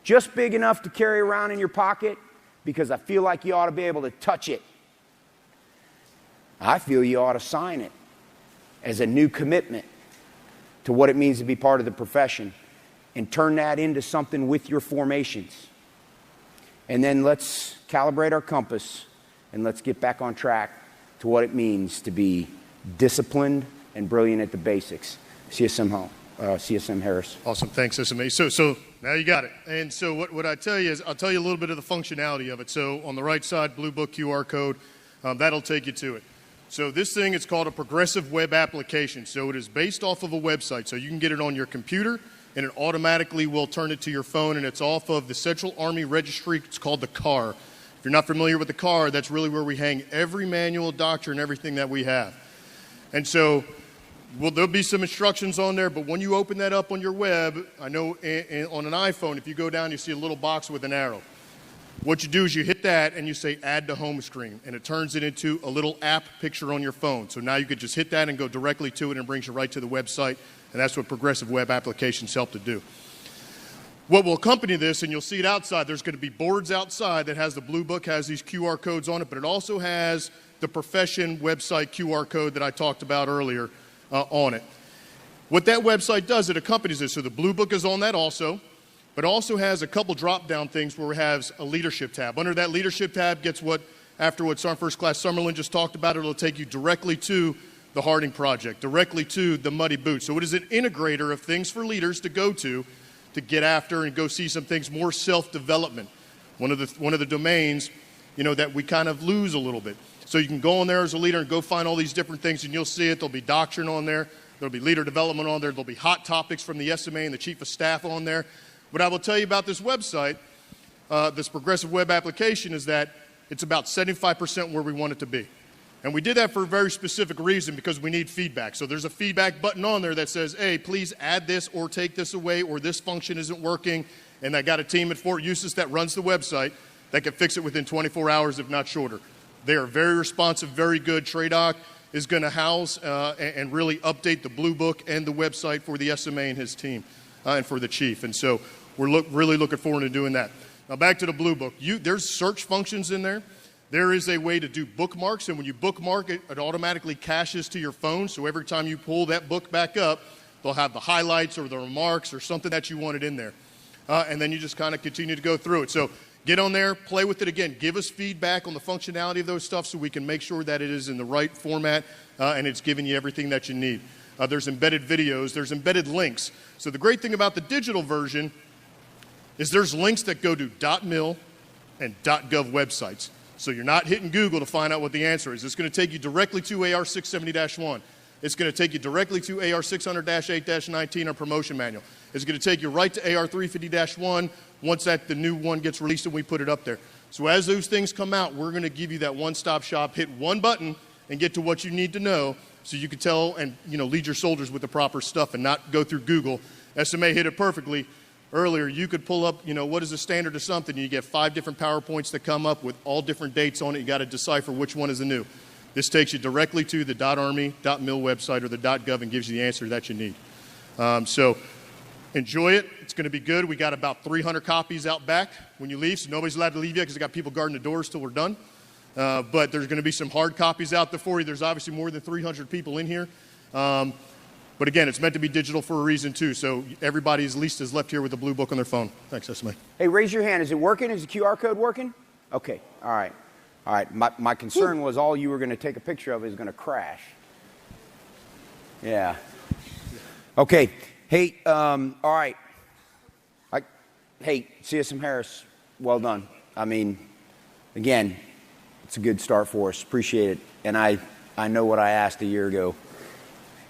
Just big enough to carry around in your pocket because I feel like you ought to be able to touch it. I feel you ought to sign it as a new commitment to what it means to be part of the profession and turn that into something with your formations. And then let's calibrate our compass and let's get back on track to what it means to be disciplined and brilliant at the basics. CSM Harris. Awesome. Thanks, SMA. So now you got it. And so what I tell you is, I'll tell you a little bit of the functionality of it. So on the right side, Blue Book QR code, that'll take you to it. So this thing is called a progressive web application. So it is based off of a website. So you can get it on your computer, and it automatically will turn it to your phone, and it's off of the Central Army Registry. It's called the CAR. If you're not familiar with the CAR, that's really where we hang every manual, doctrine, everything that we have. And so there'll be some instructions on there, but when you open that up on your web, I know on an iPhone, if you go down, you see a little box with an arrow. What you do is you hit that and you say add to home screen, and it turns it into a little app picture on your phone. So now you could just hit that and go directly to it, and it brings you right to the website, and that's what progressive web applications help to do. What will accompany this, and you'll see it outside, there's going to be boards outside that has the Blue Book, has these QR codes on it, but it also has the profession website QR code that I talked about earlier on it. What that website does, it accompanies it. So the Blue Book is on that also, but also has a couple drop-down things where it has a leadership tab. Under that leadership tab gets after what Sergeant First Class Summerlin just talked about, it'll take you directly to the Harding Project, directly to the Muddy Boots. So it is an integrator of things for leaders to go to get after and go see some things, more self-development. One of the domains, that we kind of lose a little bit. So you can go on there as a leader and go find all these different things, and you'll see it. There'll be doctrine on there. There'll be leader development on there. There'll be hot topics from the SMA and the Chief of Staff on there. What I will tell you about this website, this progressive web application, is that it's about 75% where we want it to be. And we did that for a very specific reason, because we need feedback. So there's a feedback button on there that says, hey, please add this or take this away, or this function isn't working. And I got a team at Fort Eustis that runs the website that can fix it within 24 hours, if not shorter. They are very responsive, very good. Tradoc is going to house and really update the Blue Book and the website for the SMA and his team and for the chief. And so we're really looking forward to doing that. Now back to the Blue Book. There's search functions in there. There is a way to do bookmarks, and when you bookmark it, it automatically caches to your phone. So every time you pull that book back up, they'll have the highlights or the remarks or something that you wanted in there. And then you just kind of continue to go through it. So Get on there, play with it again. Give us feedback on the functionality of those stuff so we can make sure that it is in the right format and it's giving you everything that you need. There's embedded videos, there's embedded links. So the great thing about the digital version is there's links that go to .mil and .gov websites. So you're not hitting Google to find out what the answer is. It's going to take you directly to AR 670-1. It's going to take you directly to AR 600-8-19, our promotion manual. It's going to take you right to AR 350-1 once the new one gets released and we put it up there. So as those things come out, we're going to give you that one-stop shop, hit one button, and get to what you need to know so you can tell and lead your soldiers with the proper stuff and not go through Google. SMA hit it perfectly. Earlier, you could pull up, what is the standard of something. You get 5 different PowerPoints that come up with all different dates on it. You got to decipher which one is the new. This takes you directly to the .army, .mil website or the .gov and gives you the answer that you need. So enjoy it. It's going to be good. We got about 300 copies out back when you leave, so nobody's allowed to leave yet because I got people guarding the doors till we're done. But there's going to be some hard copies out there for you. There's obviously more than 300 people in here. But again, it's meant to be digital for a reason too, so everybody at least is left here with a blue book on their phone. Thanks, SMA. Hey, raise your hand. Is it working? Is the QR code working? Okay, all right. All right, my concern was all you were going to take a picture of is going to crash. Yeah. Okay, hey, all right. Hey, CSM Harris, well done. I mean, again, it's a good start for us. Appreciate it. And I know what I asked a year ago.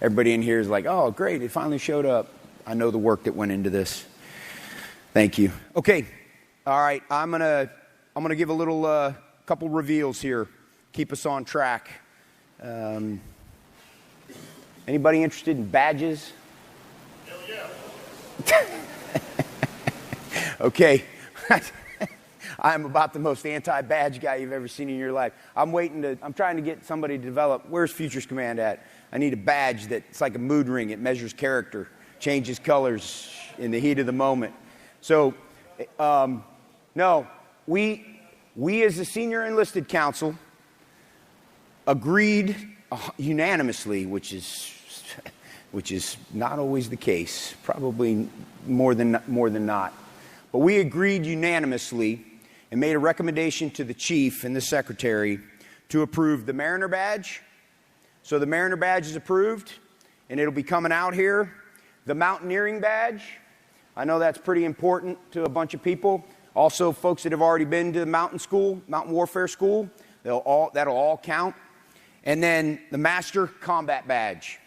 Everybody in here is like, oh, great, it finally showed up. I know the work that went into this. Thank you. Okay, all right, I'm gonna give a little couple reveals here. Keep us on track. Anybody interested in badges? Hell yeah. Okay. I'm about the most anti-badge guy you've ever seen in your life. I'm trying to get somebody to develop, where's Futures Command at? I need a badge that's like a mood ring. It measures character, changes colors in the heat of the moment. So, no, we as the Senior Enlisted Council agreed unanimously, which is not always the case, probably more than not. But we agreed unanimously and made a recommendation to the chief and the secretary to approve the Mariner badge. So the Mariner badge is approved, and it'll be coming out here. The Mountaineering badge, I know that's pretty important to a bunch of people. Also, folks that have already been to the mountain warfare school, that'll all count. And then the Master Combat badge.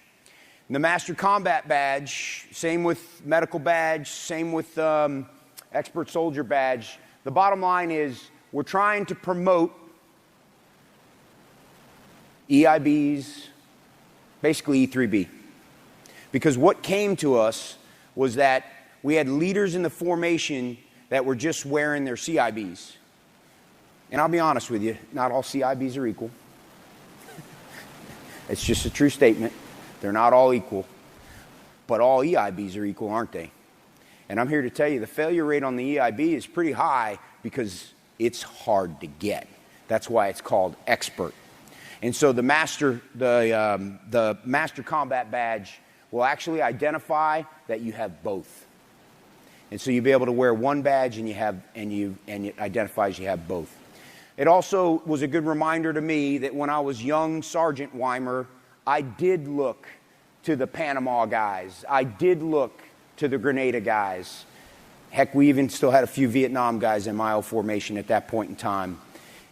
And the Master Combat badge, same with medical badge, same with Expert Soldier badge. The bottom line is we're trying to promote EIBs, basically E3B. Because what came to us was that we had leaders in the formation that were just wearing their CIBs. And I'll be honest with you, not all CIBs are equal. It's just a true statement. They're not all equal. But all EIBs are equal, aren't they? And I'm here to tell you the failure rate on the EIB is pretty high because it's hard to get. That's why it's called expert. And so the Master Combat badge will actually identify that you have both. And so you'll be able to wear one badge and it identifies you have both. It also was a good reminder to me that when I was young Sergeant Weimer, I did look to the Panama guys. I did look to the Grenada guys. Heck, we even still had a few Vietnam guys in my old formation at that point in time.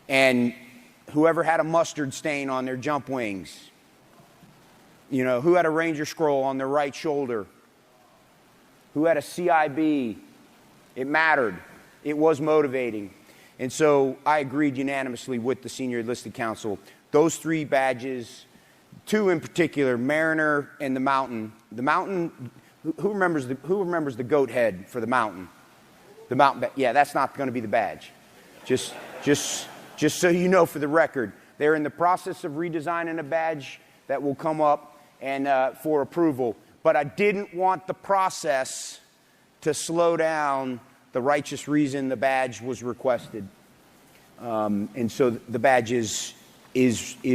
And whoever had a mustard stain on their jump wings, who had a Ranger scroll on their right shoulder, who had a CIB, it mattered. It was motivating. And so I agreed unanimously with the Senior Enlisted Council. Those 3 badges, 2 in particular, Mariner and the Mountain. The Mountain, who remembers the goat head for the Mountain? The Mountain, yeah, that's not going to be the badge. Just so you know, for the record, they're in the process of redesigning a badge that will come up and for approval. But I didn't want the process to slow down the righteous reason the badge was requested. And so the badge is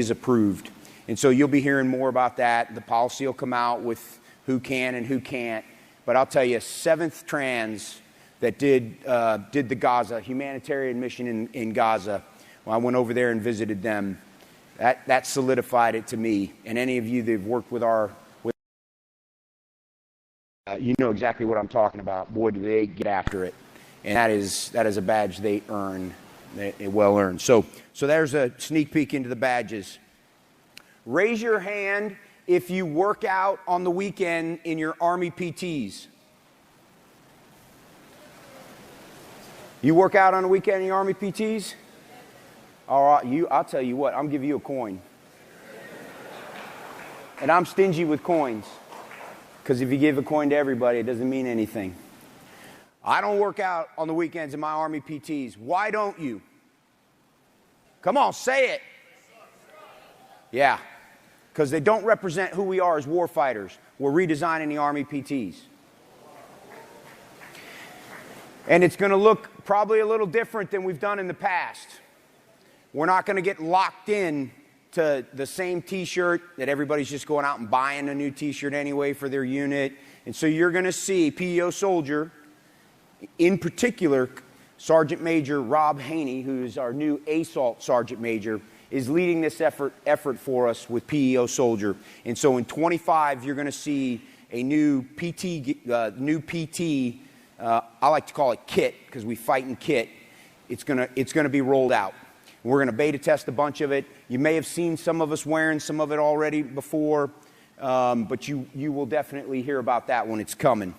approved. And so you'll be hearing more about that. The policy will come out with who can and who can't. But I'll tell you, 7th Trans that did the Gaza humanitarian mission in Gaza. When I went over there and visited them, that solidified it to me. And any of you that have worked with you know exactly what I'm talking about. Boy, do they get after it. And that is a badge they earn, they well earned. So there's a sneak peek into the badges. Raise your hand if you work out on the weekend in your Army PTs. You work out on the weekend in your Army PTs? All right, I'll tell you what, I'm giving you a coin. And I'm stingy with coins. Because if you give a coin to everybody, it doesn't mean anything. I don't work out on the weekends in my Army PTs. Why don't you? Come on, say it. Yeah, because they don't represent who we are as war fighters. We're redesigning the Army PTs. And it's going to look probably a little different than we've done in the past. We're not going to get locked in to the same t-shirt that everybody's just going out and buying a new t-shirt anyway for their unit. And so you're going to see PEO soldier, in particular, Sergeant Major Rob Haney, who's our new ASALT Sergeant Major, is leading this effort for us with PEO soldier. And so in 25, you're going to see a new PT, I like to call it kit, because we fight in kit. It's going to be rolled out. We're going to beta test a bunch of it. You may have seen some of us wearing some of it already before, but you will definitely hear about that when it's coming.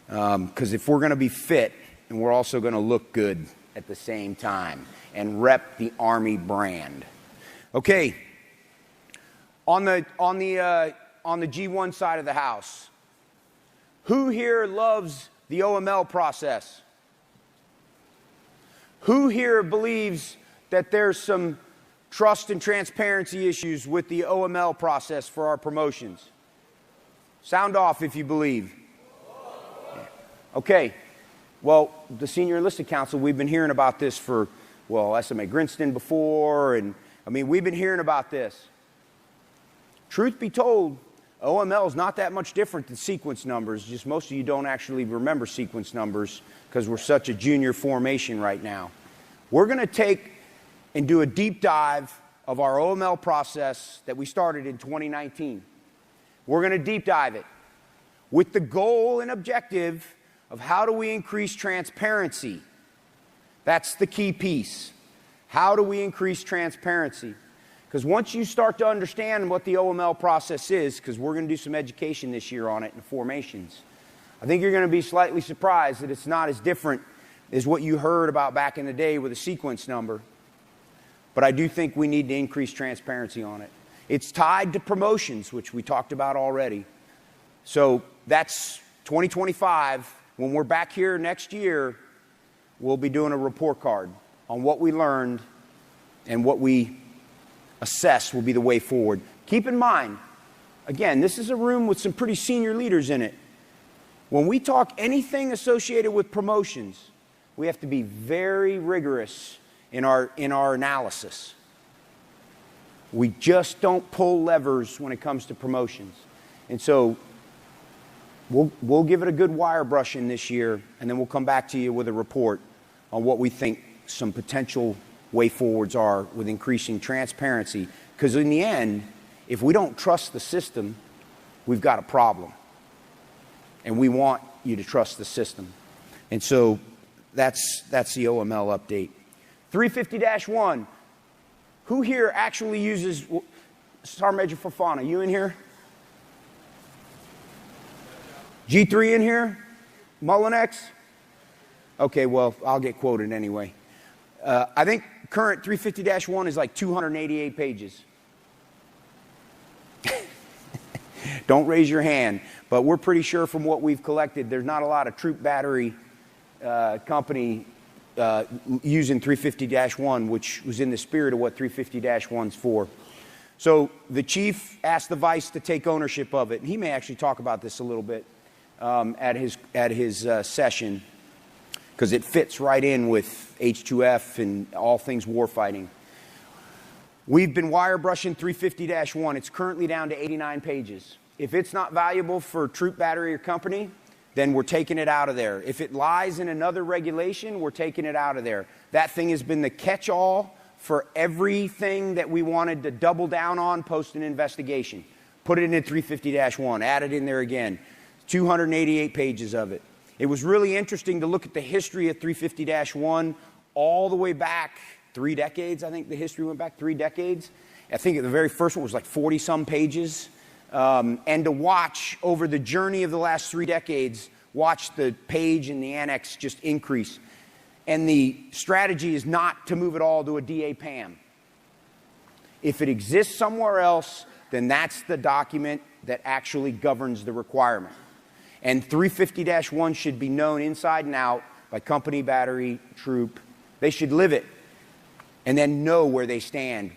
Because if we're going to be fit, and we're also going to look good at the same time, and rep the Army brand. Okay, on the G1 side of the house, who here loves the OML process? Who here believes that there's some trust and transparency issues with the OML process for our promotions? Sound off if you believe. Okay, well, the Senior Enlisted Council, we've been hearing about this for, SMA Grinston before, and we've been hearing about this. Truth be told, OML is not that much different than sequence numbers, just most of you don't actually remember sequence numbers because we're such a junior formation right now. We're going to take and do a deep dive of our OML process that we started in 2019. We're going to deep dive it with the goal and objective of how do we increase transparency. That's the key piece. How do we increase transparency? Because once you start to understand what the OML process is, because we're going to do some education this year on it in formations, I think you're going to be slightly surprised that it's not as different as what you heard about back in the day with a sequence number. But I do think we need to increase transparency on it. It's tied to promotions, which we talked about already. So that's 2025. When we're back here next year, we'll be doing a report card on what we learned and what we assess will be the way forward. Keep in mind, again, this is a room with some pretty senior leaders in it. When we talk anything associated with promotions, we have to be very rigorous in our analysis. We just don't pull levers when it comes to promotions. And so we'll give it a good wire brushing this year, and then we'll come back to you with a report on what we think some potential way forwards are with increasing transparency. Because in the end, if we don't trust the system, we've got a problem. And we want you to trust the system. And so that's the OML update. 350-1. Who here actually uses Sergeant Major Fofana? You in here? G3 in here? Mullinex? Okay, well, I'll get quoted anyway. I think current 350-1 is like 288 pages. Don't raise your hand, but we're pretty sure from what we've collected, there's not a lot of troop battery company using 350-1, which was in the spirit of what 350-1's for. So the chief asked the vice to take ownership of it. And he may actually talk about this a little bit at his session, because it fits right in with H2F and all things warfighting. We've been wire brushing 350-1. It's currently down to 89 pages. If it's not valuable for troop battery or company, then we're taking it out of there. If it lies in another regulation, we're taking it out of there. That thing has been the catch-all for everything that we wanted to double down on post an investigation. Put it in 350-1, add it in there again. 288 pages of it. It was really interesting to look at the history of 350-1 all the way back 3 decades. I think the history went back 3 decades. I think the very first one was like 40-some pages. And to watch over the journey of the last 3 decades, watch the page and the annex just increase. And the strategy is not to move it all to a DA PAM. If it exists somewhere else, then that's the document that actually governs the requirement. And 350-1 should be known inside and out by company, battery, troop. They should live it and then know where they stand.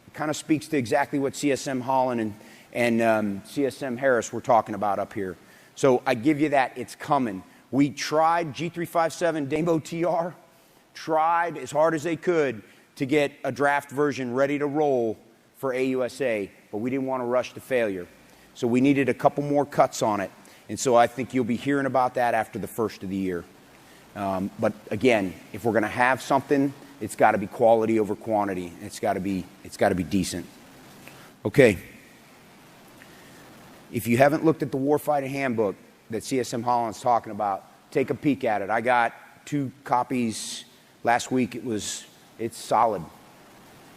It kind of speaks to exactly what CSM Holland and CSM Harris were talking about up here. So I give you that. It's coming. We tried, G357, Damo TR, tried as hard as they could to get a draft version ready to roll for AUSA, but we didn't want to rush to failure. So we needed a couple more cuts on it. And so I think you'll be hearing about that after the first of the year. But again, if we're going to have something, it's got to be quality over quantity. It's got to be decent. Okay. If you haven't looked at the Warfighting Handbook that CSM Holland's talking about, take a peek at it. I got 2 copies last week. It's solid.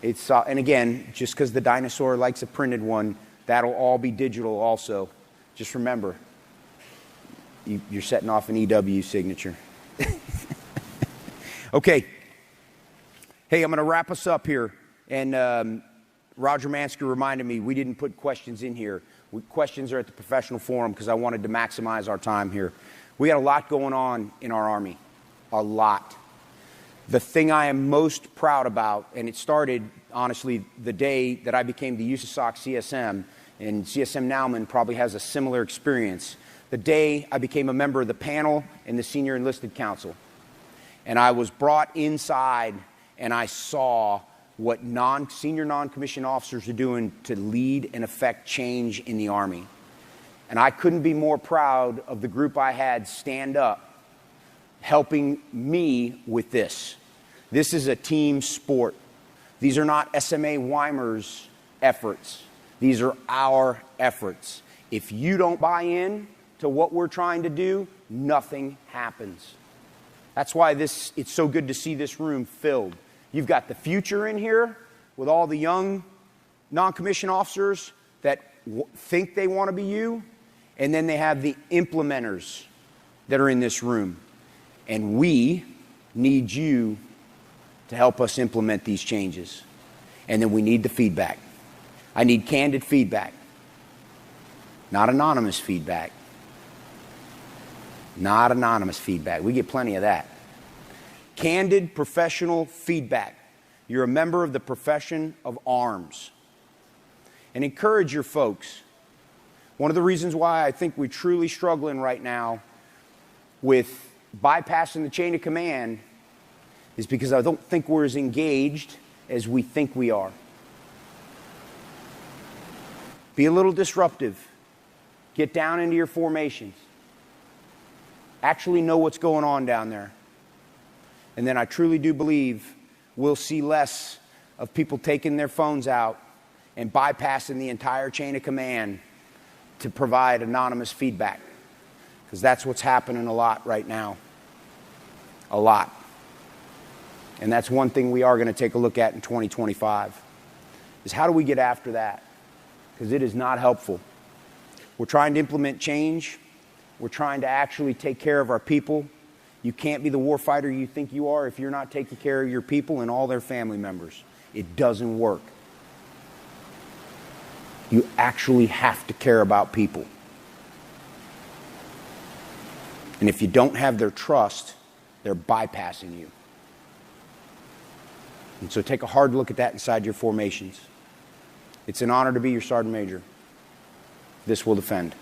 And again, just because the dinosaur likes a printed one, that'll all be digital also. Just remember, you're setting off an EW signature. Okay. Hey, I'm going to wrap us up here. And Roger Mansker reminded me we didn't put questions in here. Questions are at the professional forum because I wanted to maximize our time here. We got a lot going on in our Army. A lot. The thing I am most proud about, and it started, honestly, the day that I became the USASOC CSM, and CSM Nauman probably has a similar experience. The day I became a member of the panel and the Senior Enlisted Council. And I was brought inside and I saw what senior non-commissioned officers are doing to lead and affect change in the Army. And I couldn't be more proud of the group I had stand up, helping me with this. This is a team sport. These are not SMA Weimer's efforts. These are our efforts. If you don't buy in to what we're trying to do, nothing happens. That's why it's so good to see this room filled. You've got the future in here with all the young non-commissioned officers that think they want to be you, and then they have the implementers that are in this room. And we need you to help us implement these changes. And then we need the feedback. I need candid feedback, not anonymous feedback. Not anonymous feedback. We get plenty of that. Candid professional feedback. You're a member of the profession of arms. And encourage your folks. One of the reasons why I think we're truly struggling right now with bypassing the chain of command is because I don't think we're as engaged as we think we are. Be a little disruptive. Get down into your formations. Actually know what's going on down there. And then I truly do believe we'll see less of people taking their phones out and bypassing the entire chain of command to provide anonymous feedback. Because that's what's happening a lot right now. A lot. And that's one thing we are going to take a look at in 2025, is how do we get after that? Because it is not helpful. We're trying to implement change. We're trying to actually take care of our people. You can't be the warfighter you think you are if you're not taking care of your people and all their family members. It doesn't work. You actually have to care about people. And if you don't have their trust, they're bypassing you. And so take a hard look at that inside your formations. It's an honor to be your sergeant major. This will defend.